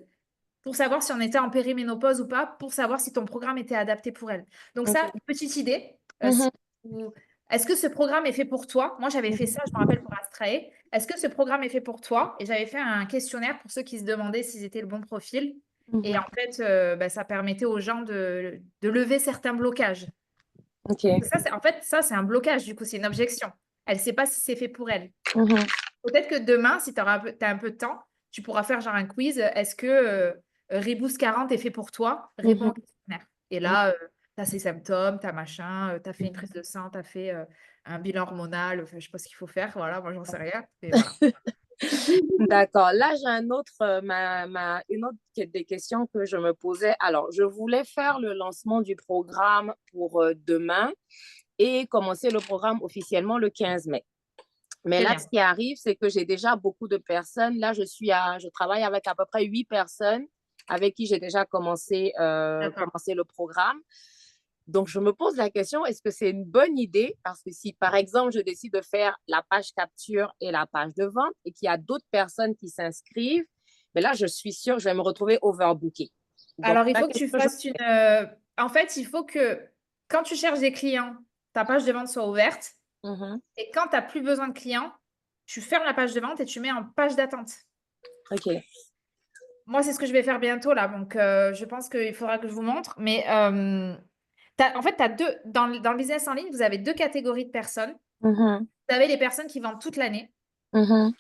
pour savoir si on était en périménopause ou pas, pour savoir si ton programme était adapté pour elle. Donc ça, Ok. une petite idée. Mhm, Est-ce que ce programme est fait pour toi? Moi, j'avais fait mhm, ça, je me rappelle pour Astrae. Est-ce que ce programme est fait pour toi? Et j'avais fait un questionnaire pour ceux qui se demandaient s'ils étaient le bon profil. Et mhm. en fait, ça permettait aux gens de lever certains blocages. Ok. Ça, en fait, ça, c'est un blocage, du coup, c'est une objection. Elle ne sait pas si c'est fait pour elle. Mhm, Peut-être que demain, si tu as un peu de temps, tu pourras faire genre un quiz. Est-ce que Reboost 40 est fait pour toi? Réponds mhm, au questionnaire. Et là, tu as ces symptômes, tu as machin, tu as fait une prise de sang, tu as fait un bilan hormonal, enfin, je ne sais pas ce qu'il faut faire. Voilà, moi, j'en sais rien. Et voilà. D'accord. Là, j'ai une autre des questions que je me posais. Alors, je voulais faire le lancement du programme pour demain et commencer le programme officiellement le 15 mai. Mais Très là, bien. ce qui arrive, c'est que j'ai déjà beaucoup de personnes. Là, je travaille avec à peu près 8 personnes avec qui j'ai déjà commencé D'accord. le programme. Donc, je me pose la question, est-ce que c'est une bonne idée? Parce que si, par exemple, je décide de faire la page capture et la page de vente et qu'il y a d'autres personnes qui s'inscrivent, mais là, je suis sûre que je vais me retrouver overbookée. Donc, Alors, il là, faut que qu'est-ce tu que je fasses une... En fait, il faut que quand tu cherches des clients, ta page de vente soit ouverte. Mhm. Et quand tu n'as plus besoin de clients, tu fermes la page de vente et tu mets en page d'attente. OK. Moi, c'est ce que je vais faire bientôt là. Donc, je pense qu'il faudra que je vous montre. Mais en fait, dans le business en ligne, vous avez deux catégories de personnes. Mhm. Vous avez les personnes qui vendent toute l'année, Mhm.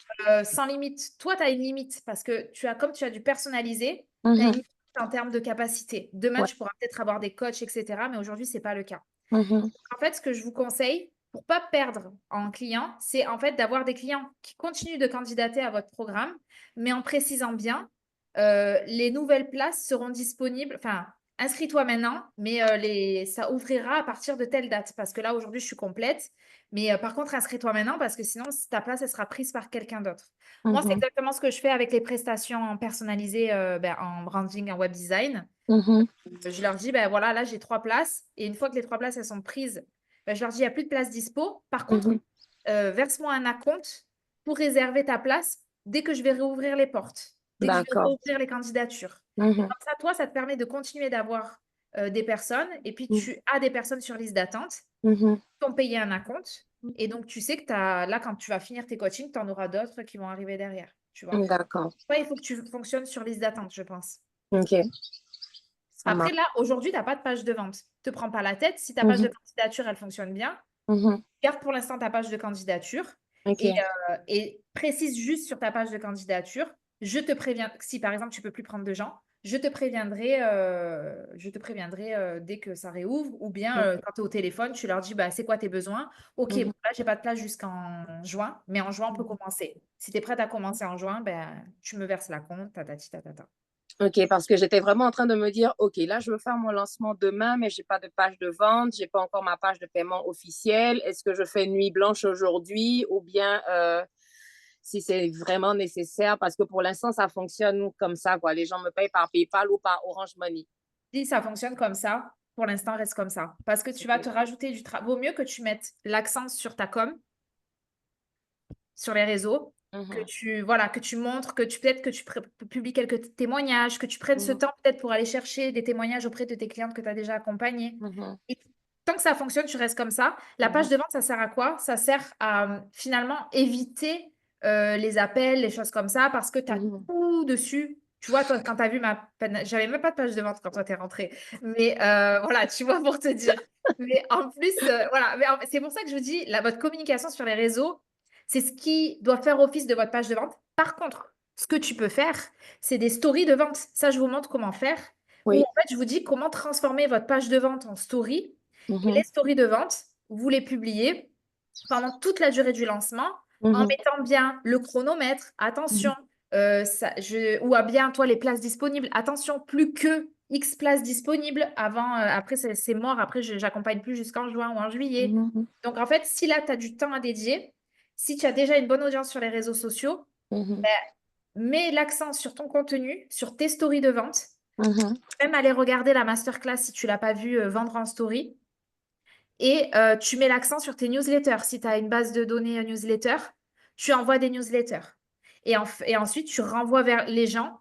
sans limite. Toi, tu as une limite parce que comme tu as du personnalisé, tu as Mhm. une limite en termes de capacité. Demain, Ouais. tu pourras peut-être avoir des coachs, etc. Mais aujourd'hui, ce n'est pas le cas. Mhm. En fait, ce que je vous conseille pour pas perdre en clients, c'est en fait d'avoir des clients qui continuent de candidater à votre programme, mais en précisant bien, les nouvelles places seront disponibles. Enfin, inscris-toi maintenant, mais ça ouvrira à partir de telle date. Parce que là, aujourd'hui, je suis complète. Mais par contre, inscris-toi maintenant parce que sinon, ta place, elle sera prise par quelqu'un d'autre. Moi, c'est Mhm. exactement ce que je fais avec les prestations personnalisées en branding, en web design. Mhm. Je leur dis, ben voilà, là, j'ai 3 places. Et une fois que les 3 places, elles sont prises, ben, je leur dis, il n'y a plus de place dispo. Par contre, Mhm. verse-moi un acompte pour réserver ta place dès que je vais réouvrir les portes, dès que je vais D'accord. réouvrir les candidatures. Et Mhm. comme ça, toi, ça te permet de continuer d'avoir des personnes. Et puis, tu as des personnes sur liste d'attente Mhm. qui ont payé un acompte. Et donc, tu sais que là, quand tu vas finir tes coachings, tu en auras d'autres qui vont arriver derrière. Tu vois. D'accord. Ouais, il faut que tu fonctionnes sur liste d'attente, je pense. OK. Ça Après, marche. là, aujourd'hui, tu n'as pas de page de vente. Ne te prends pas la tête. Si ta page de Mhm. candidature, elle fonctionne bien, Mhm. garde pour l'instant ta page de candidature et, OK. précise juste sur ta page de candidature. Je te préviens, si par exemple, tu ne peux plus prendre de gens, je te préviendrai dès que ça réouvre ou bien quand tu es au téléphone, tu leur dis bah, c'est quoi tes besoins. Ok, bon, Mhm. là, j'ai pas de place jusqu'en juin, mais en juin, on peut Mhm. commencer. Si tu es prête à commencer en juin, ben, tu me verses la compte, tatati, tatata. OK, parce que j'étais vraiment en train de me dire, OK, là, je veux faire mon lancement demain, mais je n'ai pas de page de vente, je n'ai pas encore ma page de paiement officielle. Est-ce que je fais nuit blanche aujourd'hui ou bien si c'est vraiment nécessaire? Parce que pour l'instant, ça fonctionne comme ça, quoi. Les gens me payent par PayPal ou par Orange Money. Si ça fonctionne comme ça, pour l'instant, reste comme ça. Parce que tu vas te OK. rajouter du travail. Vaut mieux que tu mettes l'accent sur ta com, sur les réseaux, Mhm. que tu montres, peut-être que tu publies quelques témoignages, que tu prennes ce Mhm. temps peut-être pour aller chercher des témoignages auprès de tes clientes que tu as déjà accompagnées. Mhm. Et tant que ça fonctionne, tu restes comme ça. La page Mhm. de vente, ça sert à quoi? Ça sert à finalement éviter les appels, les choses comme ça, parce que tu as Mhm. tout dessus. Tu vois, toi, quand tu as vu j'avais même pas de page de vente quand toi, t'es rentrée. Mais voilà, tu vois, pour te dire. Mais en plus, voilà. Mais c'est pour ça que je vous dis, votre communication sur les réseaux, c'est ce qui doit faire office de votre page de vente. Par contre, ce que tu peux faire, c'est des stories de vente. Ça, je vous montre comment faire. Ou Oui. en fait, je vous dis comment transformer votre page de vente en story. Et les Mhm. stories de vente, vous les publiez pendant toute la durée du lancement en Mhm. mettant bien le chronomètre. Attention, ou à bien, toi, les places disponibles. Attention, plus que X places disponibles avant. Après, c'est mort. Après, j'accompagne plus jusqu'en juin ou en juillet. Mhm. Donc, en fait, si là, tu as du temps à dédier, si tu as déjà une bonne audience sur les réseaux sociaux, Mhm. ben, mets l'accent sur ton contenu, sur tes stories de vente. Mhm. Même aller regarder la masterclass si tu ne l'as pas vue, vendre en story. Et tu mets l'accent sur tes newsletters. Si tu as une base de données newsletter, tu envoies des newsletters. Et ensuite, tu renvoies vers les gens,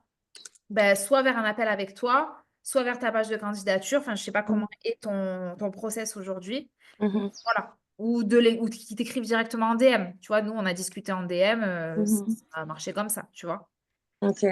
ben, soit vers un appel avec toi, soit vers ta page de candidature. Enfin, je ne sais pas comment est ton process aujourd'hui. Mhm. Voilà. Ou qui t'écrivent directement en DM. Tu vois, nous, on a discuté en DM, ça Mhm. a marché comme ça, tu vois. OK.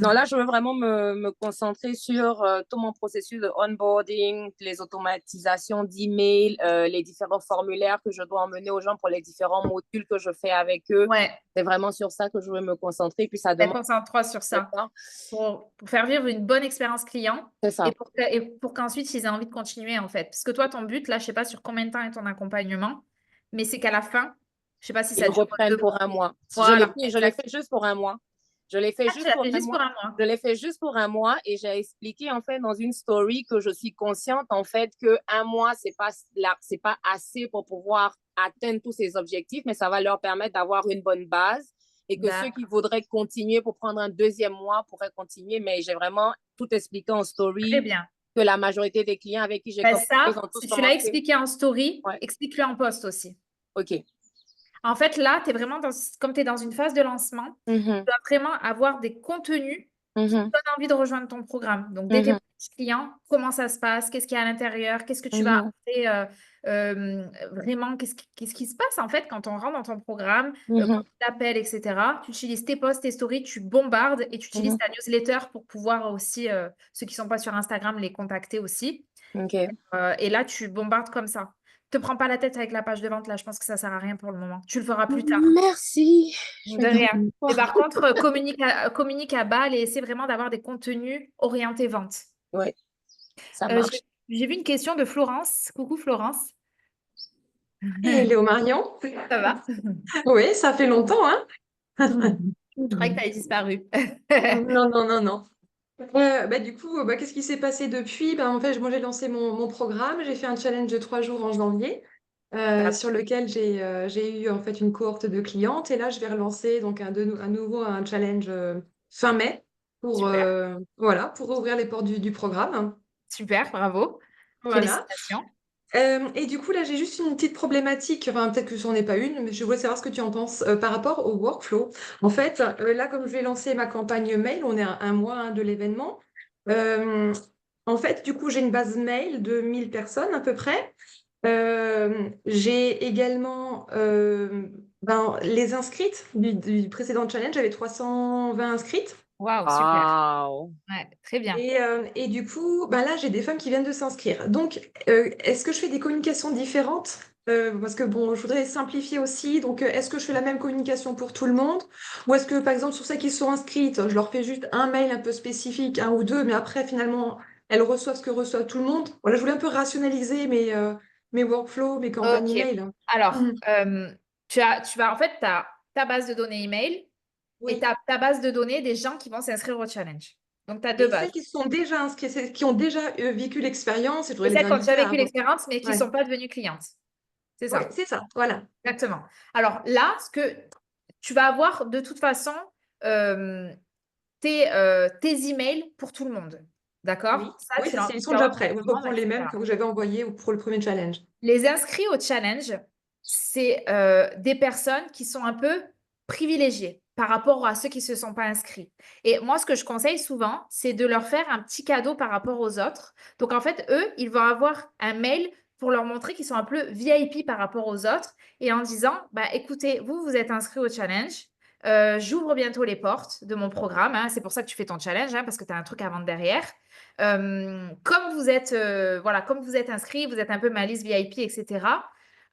Non, là, je veux vraiment me concentrer sur tout mon processus de onboarding, les automatisations d'emails, les différents formulaires que je dois emmener aux gens pour les différents modules que je fais avec eux. Ouais, C'est vraiment sur ça que je veux me concentrer. Puis ça ben, demande concentre-toi sur de ça. temps. Pour faire vivre une bonne expérience client C'est ça. et pour qu'ensuite ils aient envie de continuer en fait. Parce que toi, ton but, là, je sais pas sur combien de temps est ton accompagnement, mais c'est qu'à la fin, je sais pas si ça Ils dure reprennent 2 mois. pour un mois. Voilà, Je l'ai exact. fait juste pour un mois. Je l'ai fait Ah, tu juste l'as pour fait un juste mois. pour un mois. Je l'ai fait juste pour un mois et j'ai expliqué en fait dans une story que je suis consciente en fait que un mois c'est pas assez pour pouvoir atteindre tous ces objectifs, mais ça va leur permettre d'avoir une bonne base et que ceux qui D'accord. voudraient continuer pour prendre un deuxième mois pourraient continuer. Mais j'ai vraiment tout expliqué en Très story bien. que la majorité des clients avec qui j'ai Ben commencé, ça, ils ont tous si tu l'as commencé. expliqué en story, Ouais. explique-le en post aussi. OK. En fait, là, tu es vraiment comme tu es dans une phase de lancement, tu Mhm, dois vraiment avoir des contenus qui te mhm, donnent envie de rejoindre ton programme. Donc, dès tes mhm, premiers clients, comment ça se passe? Qu'est-ce qu'il y a à l'intérieur? Qu'est-ce que tu vas mhm, apporter vraiment? Qu'est-ce qui se passe en fait quand on rentre dans ton programme, quand mhm, tu t'appelles, etc. Tu utilises tes posts, tes stories, tu bombardes et tu utilises mhm. ta newsletter pour pouvoir aussi, ceux qui ne sont pas sur Instagram, les contacter aussi. OK. Et là, tu bombardes comme ça. Te prends pas la tête avec la page de vente, là, je pense que ça sert à rien pour le moment. Tu le feras plus tard. Merci. Je De vais rien. dormir. Mais par contre, communique à balle et essaie vraiment d'avoir des contenus orientés vente. Ouais, ça Euh, marche. j'ai vu une question de Florence. Coucou Florence. Hello Marion. Ça va? Oui, ça fait longtemps, hein? Je croyais que tu avais disparu. Non, non, non, non. Du coup, qu'est-ce qui s'est passé depuis? En fait, moi, j'ai lancé mon programme. J'ai fait un challenge de 3 jours en janvier, sur lequel j'ai eu en fait une cohorte de clientes. Et là, je vais relancer donc à nouveau un challenge fin mai pour, Super, voilà, pour ouvrir les portes du programme. super, bravo. Voilà. Félicitations. Et du coup, là, j'ai juste une petite problématique, enfin peut-être que ce n'en est pas une, mais je voulais savoir ce que tu en penses par rapport au workflow. En fait, là, comme je vais lancer ma campagne mail, on est à un mois de l'événement. Euh, En fait, du coup, j'ai une base mail de 1000 personnes à peu près. J'ai également les inscrites du précédent challenge, j'avais 320 inscrites. Waouh, super. Wow. Ouais, très bien. Et du coup, là, j'ai des femmes qui viennent de s'inscrire. Donc, est-ce que je fais des communications différentes? Parce que bon, je voudrais simplifier aussi. Donc, est-ce que je fais la même communication pour tout le monde? Ou est-ce que, par exemple, sur celles qui sont inscrites, je leur fais juste un mail un peu spécifique, un ou deux, mais après, finalement, elles reçoivent ce que reçoit tout le monde? Voilà, je voulais un peu rationaliser mes workflows, mes campagnes Ok. email. Alors, Mhm. tu vas en fait, tu as ta base de données email et Oui. ta base de données des gens qui vont s'inscrire au challenge. Donc, tu as deux Et bases. celles qui sont déjà inscrites, celles qui ont déjà vécu l'expérience, je Et voudrais les celles qui ont déjà inviter vécu à... l'expérience, mais qui ne Ouais. sont pas devenues clientes. C'est Oui, ça. c'est ça, voilà. Exactement. Alors là, ce que tu vas avoir de toute façon euh, tes emails pour tout le monde. Oui, D'accord? Ça, oui, tu ils l'as sont tu déjà l'as pour prêts. tout On le monde, reprend les mêmes etc. que j'avais envoyés pour le premier challenge. Les inscrits au challenge, c'est des personnes qui sont un peu privilégiées par rapport à ceux qui ne se sont pas inscrits. Et moi, ce que je conseille souvent, c'est de leur faire un petit cadeau par rapport aux autres. Donc, en fait, eux, ils vont avoir un mail pour leur montrer qu'ils sont un peu VIP par rapport aux autres et en disant, bah, écoutez, vous êtes inscrits au challenge. J'ouvre bientôt les portes de mon programme, hein. C'est pour ça que tu fais ton challenge, hein, parce que tu as un truc à vendre derrière. Comme vous êtes inscrit, vous êtes un peu ma liste VIP, etc.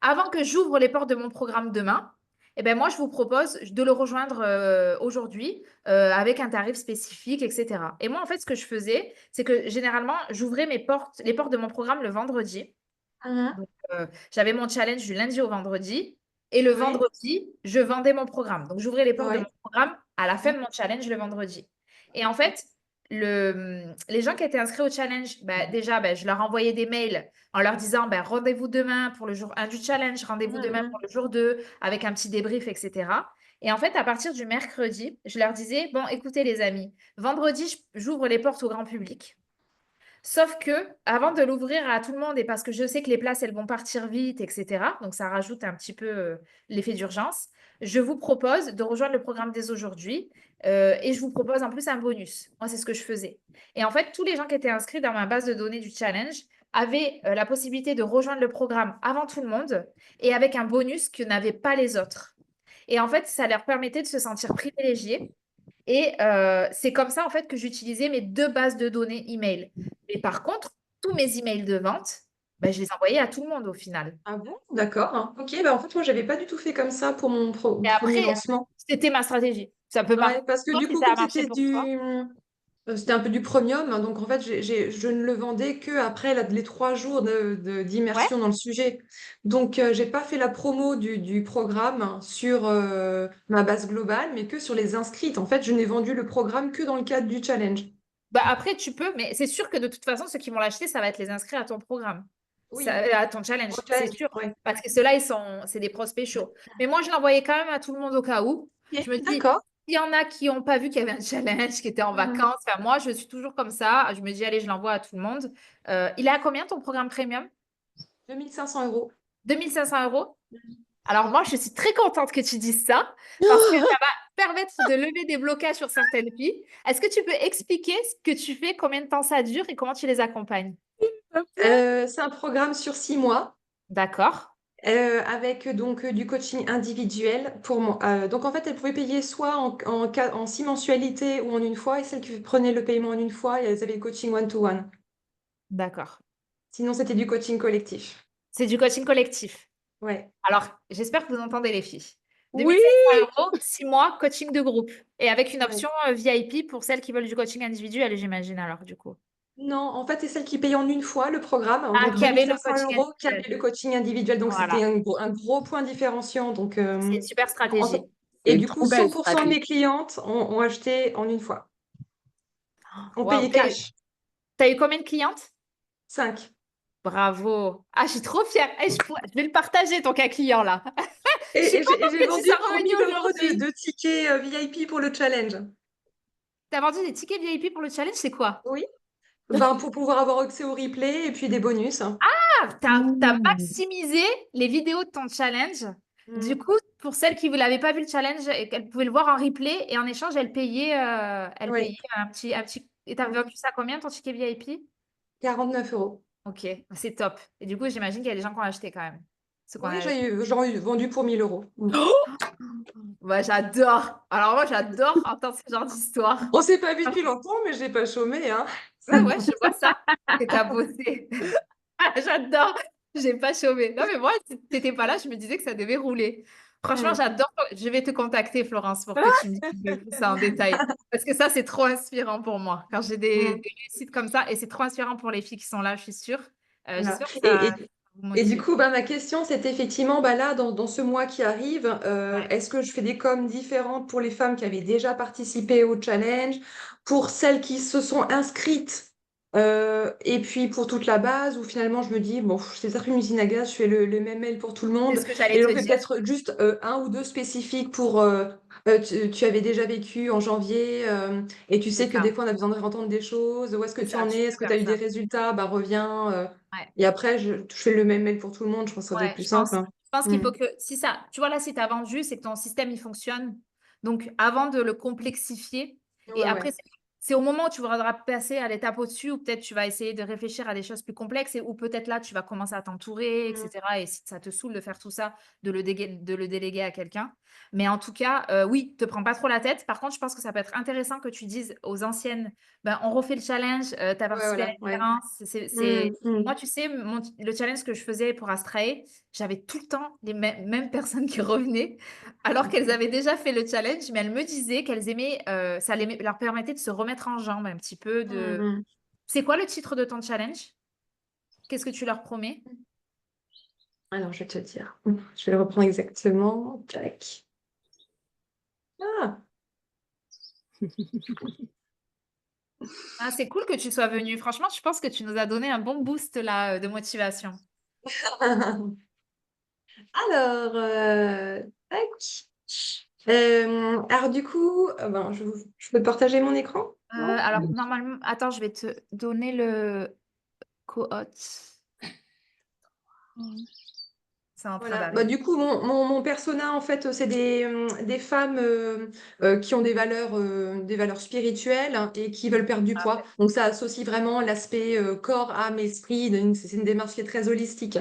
Avant que j'ouvre les portes de mon programme demain, eh ben moi, je vous propose de le rejoindre aujourd'hui avec un tarif spécifique, etc. Et moi, en fait, ce que je faisais, c'est que généralement, j'ouvrais les portes de mon programme le vendredi. Mhm. Donc, j'avais mon challenge du lundi au vendredi. Et le Oui, vendredi, je vendais mon programme. Donc, j'ouvrais les portes de oui. mon programme à la fin de mon challenge le vendredi. Et en fait, les gens qui étaient inscrits au challenge, déjà, je leur envoyais des mails en leur disant rendez-vous demain pour le jour 1 du challenge, rendez-vous demain pour Mhm. le jour 2 avec un petit débrief, etc. Et en fait, à partir du mercredi, je leur disais, bon, écoutez les amis, vendredi, j'ouvre les portes au grand public. Sauf que, avant de l'ouvrir à tout le monde, et parce que je sais que les places, elles vont partir vite, etc., donc ça rajoute un petit peu l'effet d'urgence, je vous propose de rejoindre le programme dès aujourd'hui et je vous propose en plus un bonus. Moi, c'est ce que je faisais. Et en fait, tous les gens qui étaient inscrits dans ma base de données du challenge avaient la possibilité de rejoindre le programme avant tout le monde et avec un bonus que n'avaient pas les autres. Et en fait, ça leur permettait de se sentir privilégiés et c'est comme ça, en fait, que j'utilisais mes deux bases de données email. Mais par contre, tous mes emails de vente, je les envoyais à tout le monde au final. Ah bon? D'accord, hein. Ok, en fait, moi, j'avais pas du tout fait comme ça pour mon Et premier après, lancement. c'était ma stratégie. Ça peut marcher Ouais, parce que pour toi du si coup, ça comme a marché pour toi. c'était un peu du premium, hein, donc en fait, je ne le vendais que après les 3 jours Ouais. d'immersion dans le sujet. Donc, j'ai pas fait la promo du programme sur ma base globale, mais que sur les inscrites. En fait, je n'ai vendu le programme que dans le cadre du challenge. Après, tu peux, mais c'est sûr que de toute façon, ceux qui vont l'acheter, ça va être les inscrits à ton programme, Oui, à ton challenge, au c'est challenge, sûr. ouais. Parce que ceux-là, c'est des prospects chauds. Mais moi, je l'envoyais quand même à tout le monde au cas où. Ok, Je me dis, d'accord. Il y en a qui n'ont pas vu qu'il y avait un challenge, qui étaient en Mhm. vacances. Enfin, moi, je suis toujours comme ça. Je me dis, allez, je l'envoie à tout le monde. Il est à combien ton programme premium? 2 500 euros. 2 500 euros? Alors moi, je suis très contente que tu dises ça parce que ça va permettre de lever des blocages sur certaines filles. Est-ce que tu peux expliquer ce que tu fais, combien de temps ça dure et comment tu les accompagnes? C'est un programme sur 6 mois. D'accord. Avec donc du coaching individuel pour moi. Donc en fait, elles pouvaient payer soit en 6 mensualités ou en une fois, et celles qui prenaient le paiement en une fois, elles avaient le coaching one-to-one. D'accord. Sinon, c'était du coaching collectif. C'est du coaching collectif. Ouais. Alors, j'espère que vous entendez les filles. Oui! 2 500 euros, 6 mois, coaching de groupe. Et avec une Ouais. option VIP pour celles qui veulent du coaching individuel, j'imagine alors, du coup. Non, en fait, c'est celles qui payent en une fois le programme, Ah, donc qui avait le 2500 coaching euros, qui avaient individuel. le coaching individuel. Donc c'était Voilà. un gros point différenciant. Donc, C'est une super en- stratégie. et C'est une du coup, trop belle 100% de stratégie. mes clientes ont acheté en une fois. On Waouh. payait cash. T'as eu combien de clientes? 5. Bravo. Ah, je suis trop fière. Eh, je vais le partager, ton cas client, là. Je suis Et contente j'ai que tu vendu sois pour revenue 1 000 euros aujourd'hui. de tickets VIP pour le challenge. Tu as vendu des tickets VIP pour le challenge, c'est quoi? Oui. Ben, pour pouvoir avoir accès au replay et puis des bonus. Ah, t'as Mmh. maximisé les vidéos de ton challenge. Du Mm. coup, pour celles qui ne l'avaient pas vu le challenge et qu'elles pouvaient le voir en replay, et en échange, elles Ouais. payaient un petit... Et t'as vendu ça combien, ton ticket VIP? 49 euros. Ok, c'est top. Et du coup, j'imagine qu'il y a des gens qui ont acheté quand même. Ce qu'on Oui, avait. j'en ai vendu pour 1 000 euros. Mm. Ouais, j'adore. Alors moi, j'adore entendre ce genre d'histoire. On s'est pas vu depuis longtemps, mais j'ai pas chômé, hein. Ouais, ouais, je vois ça. Que t'as bossé. Ah, j'adore. J'ai pas chômé. Non, mais moi, si t'étais pas là, je me disais que ça devait rouler. Franchement, Mm. j'adore. Je vais te contacter, Florence, pour que tu me dises un peu plus ça en détail. Parce que ça, c'est trop inspirant pour moi. Quand j'ai Mm. des réussites comme ça, et c'est trop inspirant pour les filles qui sont là, je suis sûre. Voilà. J'espère que Et, ça et, vous et du motive. coup, bah, ma question, c'est effectivement, bah, là, dans ce mois qui arrive, Ouais. est-ce que je fais des coms différentes pour les femmes qui avaient déjà participé au challenge, pour celles qui se sont inscrites, et puis pour toute la base, où finalement, je me dis, bon, c'est peut-être une usine à gaz, je fais le même mail pour tout le C'est monde, ce que j'allais et te j'en fais dire. peut-être juste un ou deux spécifiques pour, tu avais déjà vécu en janvier, et tu C'est sais que ça. des fois, on a besoin de entendre des choses, où est-ce que C'est tu ça, en tu es, peux est-ce que tu faire as eu des ça. résultats, bah, reviens. Ouais. Et après, je fais le même mail pour tout le monde. Je pense que ça doit être Ouais, plus simple, hein. je pense qu'il Mm. faut que, si ça, tu vois là, si tu as vendu, c'est que ton système, il fonctionne. Donc, avant de le complexifier, et Ouais, après, ouais. c'est au moment où tu voudras passer à l'étape au-dessus, ou peut-être tu vas essayer de réfléchir à des choses plus complexes, ou peut-être là, tu vas commencer à t'entourer, Mm. etc. Et si ça te saoule de faire tout ça, de le déléguer à quelqu'un. Mais en tout cas, oui, te prends pas trop la tête. Par contre, je pense que ça peut être intéressant que tu dises aux anciennes, ben, on refait le challenge, tu as Ouais, participé à voilà, ouais. l'expérience. Mm, Moi, mm. tu sais, le challenge que je faisais pour Astrae, j'avais tout le temps les mêmes personnes qui revenaient, alors qu'elles avaient déjà fait le challenge, mais elles me disaient qu'elles aimaient, leur permettait de se remettre en jambes un petit peu. Mm, mm. C'est quoi le titre de ton challenge? Qu'est-ce que tu leur promets? Alors, je vais te dire. Je vais le reprendre exactement. Tac. Ah, Ah, c'est cool que tu sois venue. Franchement, je pense que tu nous as donné un bon boost là, de motivation. alors, tac. Alors, du coup, ben, je peux te partager mon écran? Non? Alors, normalement, attends, je vais te donner le cohort. C'est en train Voilà. Bah, d'arriver. du coup, mon persona, en fait, c'est des femmes qui ont des valeurs spirituelles, hein, et qui veulent perdre du poids. Donc, ça associe vraiment l'aspect corps, âme, esprit. Donc, c'est une démarche qui est très holistique.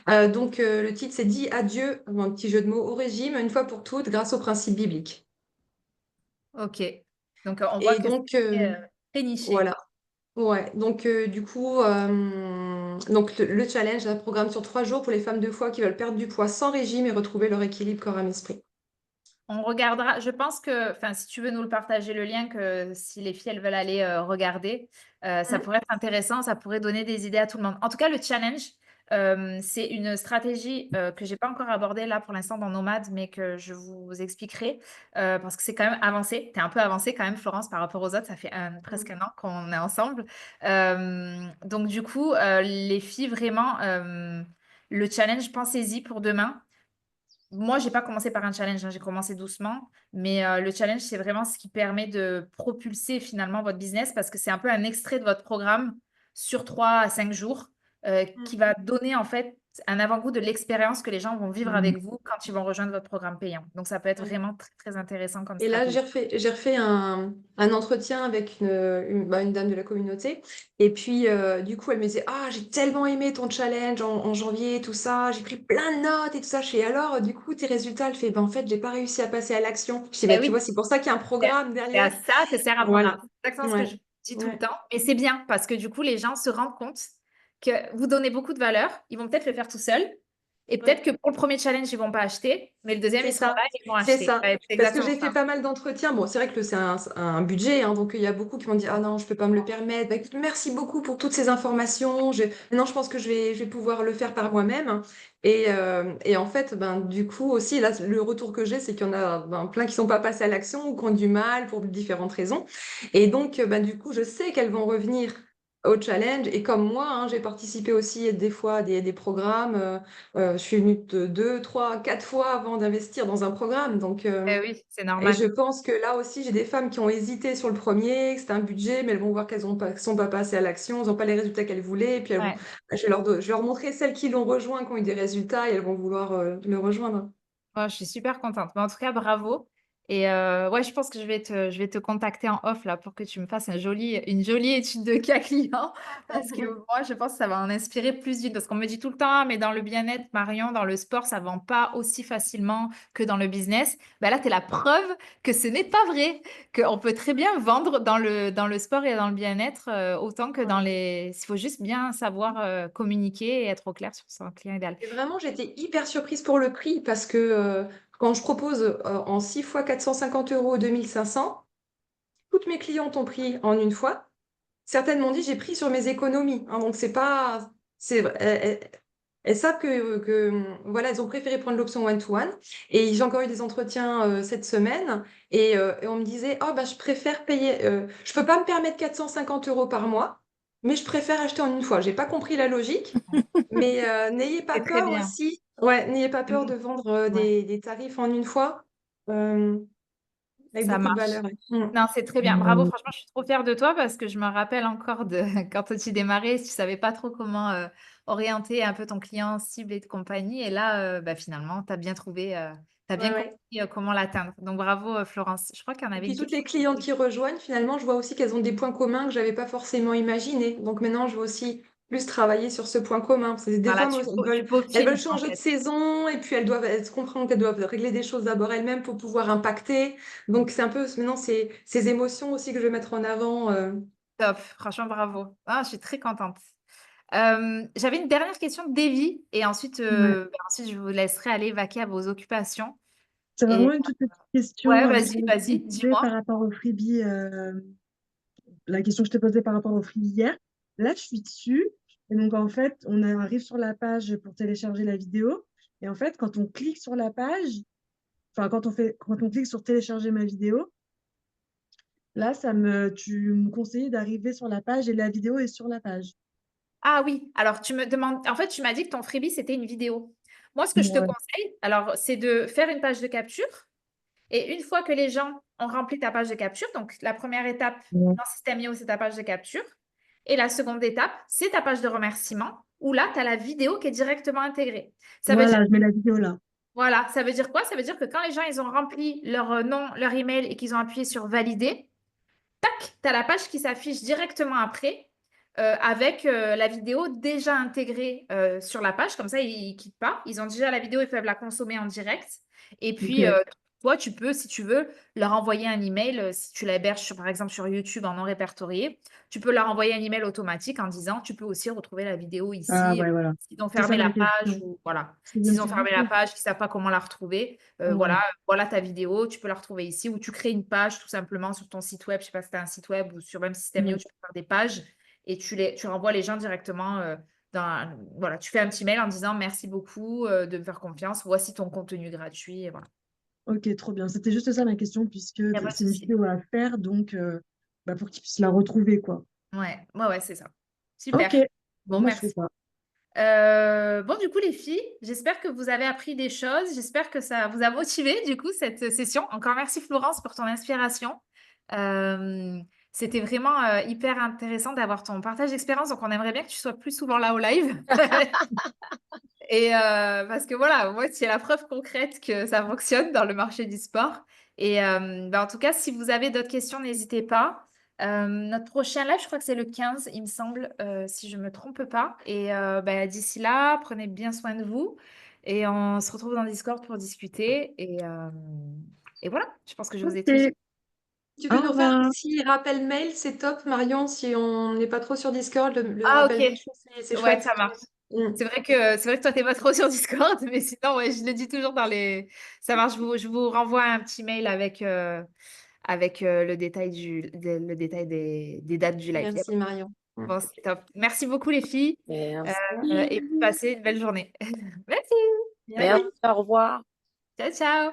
Donc, le titre, c'est Dis adieu, un petit jeu de mots, au régime, une fois pour toutes, grâce aux principes bibliques. Ok. Donc, on voit Et que donc, c'est très niché. voilà. Ouais, donc du coup, donc le challenge, un programme sur 3 jours pour les femmes de foi qui veulent perdre du poids sans régime et retrouver leur équilibre corps, âme, esprit. On regardera, je pense que, enfin, si tu veux nous le partager, le lien, que si les filles elles veulent aller regarder, ça Mhm. pourrait être intéressant, ça pourrait donner des idées à tout le monde. En tout cas, le challenge, c'est une stratégie que j'ai pas encore abordée là pour l'instant dans Nomade, mais que je vous expliquerai parce que c'est quand même avancé. Tu es un peu avancé quand même, Florence, par rapport aux autres. Ça fait presque un an qu'on est ensemble. Donc, du coup, les filles, vraiment, le challenge, pensez-y pour demain. moi, j'ai pas commencé par un challenge, hein, j'ai commencé doucement, mais le challenge, c'est vraiment ce qui permet de propulser finalement votre business parce que c'est un peu un extrait de votre programme sur 3 à 5 jours qui va donner en fait un avant-goût de l'expérience que les gens vont vivre Mm. avec vous quand ils vont rejoindre votre programme payant. Donc, ça peut être Ouais. vraiment très, très intéressant comme Et là, stratégie. j'ai refait un entretien avec une dame de la communauté. Et puis, du coup, elle me disait, ah, j'ai tellement aimé ton challenge en janvier, tout ça. J'ai pris plein de notes et tout ça. Je fais, alors, du coup, tes résultats, elle fait, ben, en fait, j'ai pas réussi à passer à l'action. Je dis, bah, Eh tu vois, oui, c'est pour ça qu'il y a un programme c'est à derrière. ça que sert un Voilà. programme. C'est exactement ce que Ouais. je dis tout le Ouais. temps. Et c'est bien parce que du coup, les gens se rendent compte que vous donnez beaucoup de valeur. Ils vont peut-être le faire tout seuls. Et peut-être Ouais. que pour le premier challenge, ils vont pas acheter. Mais le deuxième, C'est ils seront ça, là et ils vont c'est acheter. ça. Ouais, c'est Parce que exactement j'ai fait ça. pas mal d'entretiens. Bon, c'est vrai que c'est un budget, hein, donc il y a beaucoup qui m'ont dit, ah non, je peux pas me le permettre. Bah, écoute, merci beaucoup pour toutes ces informations. Maintenant, je pense que je vais pouvoir le faire par moi-même. Et en fait, ben, du coup aussi, là, le retour que j'ai, c'est qu'il y en a ben, plein qui sont pas passés à l'action ou qui ont du mal pour différentes raisons. Et donc, ben, du coup, je sais qu'elles vont revenir au challenge. Et comme moi, hein, j'ai participé aussi des fois à des programmes. Je suis venue deux, trois, quatre fois avant d'investir dans un programme. Donc, Eh oui, c'est et je normal. pense que là aussi, j'ai des femmes qui ont hésité sur le premier, que c'était un budget, mais elles vont voir qu'elles sont pas passées à l'action, elles n'ont pas les résultats qu'elles voulaient. Et puis, Ouais. je vais leur montrer celles qui l'ont rejoint, qui ont eu des résultats, et elles vont vouloir le rejoindre. Oh, je suis super contente. Mais en tout cas, bravo. Et ouais, je pense que je vais te contacter en off là pour que tu me fasses une jolie étude de cas client. Parce que moi, je pense que ça va en inspirer plus d'une. Parce qu'on me dit tout le temps, ah, mais dans le bien-être, Marion, dans le sport, ça vend pas aussi facilement que dans le business. Bah là, tu es la preuve que ce n'est pas vrai. Qu'on peut très bien vendre dans le sport et dans le bien-être autant que dans Ouais. les. Il faut juste bien savoir communiquer et être au clair sur son client idéal. Et vraiment, j'étais hyper surprise pour le prix parce que quand je propose en 6 fois 450 euros 2500, toutes mes clientes ont pris en une fois. Certaines m'ont dit j'ai pris sur mes économies, hein, donc c'est pas. Elles savent voilà, elles ont préféré prendre l'option one-to-one. Et j'ai encore eu des entretiens cette semaine et on me disait oh bah je préfère payer. Je peux pas me permettre 450 euros par mois, mais je préfère acheter en une fois. J'ai pas compris la logique, mais n'ayez pas C'est très peur bien. aussi. Ouais, n'ayez pas peur Mm. de vendre Ouais, des tarifs en une fois euh, avec ça beaucoup de marche. valeur. Ouais. Mm. Non, c'est très bien. Bravo, franchement, je suis trop fière de toi parce que je me rappelle encore de quand tu démarrais, tu savais pas trop comment orienter un peu ton client cible et de compagnie. Et là, bah, finalement, tu as bien trouvé, tu as bien Ouais, compris ouais. comment l'atteindre. Donc, bravo, Florence. Je crois qu'il y en Et avait puis une toutes question. les clientes qui rejoignent, finalement, je vois aussi qu'elles ont des points communs que j'avais pas forcément imaginés. Donc maintenant, je vais aussi plus travailler sur ce point commun. Parce que des Voilà, fois, moi, tu elles veulent peaufines en changer de fait. saison et puis elles se comprennent qu'elles doivent régler des choses d'abord elles-mêmes pour pouvoir impacter. Donc c'est un peu maintenant ces émotions aussi que je vais mettre en avant. Top, franchement, bravo. Ah, je suis très contente. J'avais une dernière question d'Evie et ensuite, Ouais. bah, ensuite, je vous laisserai aller vaquer à vos occupations. C'est Et vraiment une toute petite question ouais, vite vas-y, fait que je vas-y, te posais dis-moi. par rapport au freebie. La question que je t'ai posée par rapport au freebie hier. Là, je suis dessus. Et donc, en fait, arrive sur la page pour télécharger la vidéo. Et en fait, quand on clique sur la page, enfin, quand on clique sur télécharger ma vidéo, là, tu me conseillais d'arriver sur la page et la vidéo est sur la page. Ah oui, alors tu me demandes, en fait, tu m'as dit que ton freebie, c'était une vidéo. Moi, ce que je te Ouais. conseille, alors, c'est de faire une page de capture. Et une fois que les gens ont rempli ta page de capture, donc la première étape Ouais. dans System.io, c'est ta page de capture. Et la seconde étape, c'est ta page de remerciement, où là, tu as la vidéo qui est directement intégrée. Ça veut dire, Voilà, je mets la vidéo là. voilà, ça veut dire quoi? Ça veut dire que quand les gens, ils ont rempli leur nom, leur email et qu'ils ont appuyé sur valider, tac, tu as la page qui s'affiche directement après avec la vidéo déjà intégrée sur la page. Comme ça, ils ne quittent pas. Ils ont déjà la vidéo, ils peuvent la consommer en direct. Et Ok. puis, toi, tu peux, si tu veux, leur envoyer un email. Si tu l'héberges, par exemple, sur YouTube en non répertorié, tu peux leur envoyer un email automatique en disant, tu peux aussi retrouver la vidéo Ah ici. ouais, voilà. S'ils ont C'est ça fermé ma la page question. ou voilà. C'est je me S'ils ont suis dit, fermé la page, qu'ils ne savent pas comment la retrouver, ouais. voilà ta vidéo, tu peux la retrouver ici ou tu crées une page tout simplement sur ton site web. Je ne sais pas si tu as un site web ou sur même System.io, Ouais. tu peux faire des pages et tu renvoies les gens directement voilà, tu fais un petit mail en disant merci beaucoup de me faire confiance, voici ton contenu gratuit et voilà. Ok, trop bien. C'était juste ça ma question, puisque Il n'y a pas de c'est une souci. vidéo à faire, donc bah, pour qu'ils puissent la retrouver, quoi. Ouais, ouais, ouais, c'est ça. Ok, Super. bon, Bon, bah, je fais merci. ça. Bon, du coup, les filles, j'espère que vous avez appris des choses. J'espère que ça vous a motivé, du coup, cette session. Encore merci, Florence, pour ton inspiration. Euh, C'était vraiment hyper intéressant d'avoir ton partage d'expérience. Donc, on aimerait bien que tu sois plus souvent là au live. Et parce que voilà, moi, c'est la preuve concrète que ça fonctionne dans le marché du sport. Et en tout cas, si vous avez d'autres questions, n'hésitez pas. Notre prochain live, je crois que c'est le 15, il me semble, si je ne me trompe pas. Et d'ici là, prenez bien soin de vous. Et on se retrouve dans Discord pour discuter. Et voilà, je pense que je vous ai tout dit. Ok, Tu au peux nous refaire un revoir. petit rappel mail, c'est top, Marion, si on n'est pas trop sur Discord, le Ah, rappel ok. mail, je trouve que c'est Ouais, chouette. ça marche. Mm. C'est vrai que toi, t'es pas trop sur Discord, mais sinon, ouais, je le dis toujours dans les. Ça marche. Je vous renvoie un petit mail avec le détail des dates du live. Merci, Marion. Mm. Bon, c'est top. Merci beaucoup, les filles. Merci. Et passez une belle journée. Merci. Merci. Merci, au revoir. Ciao, ciao.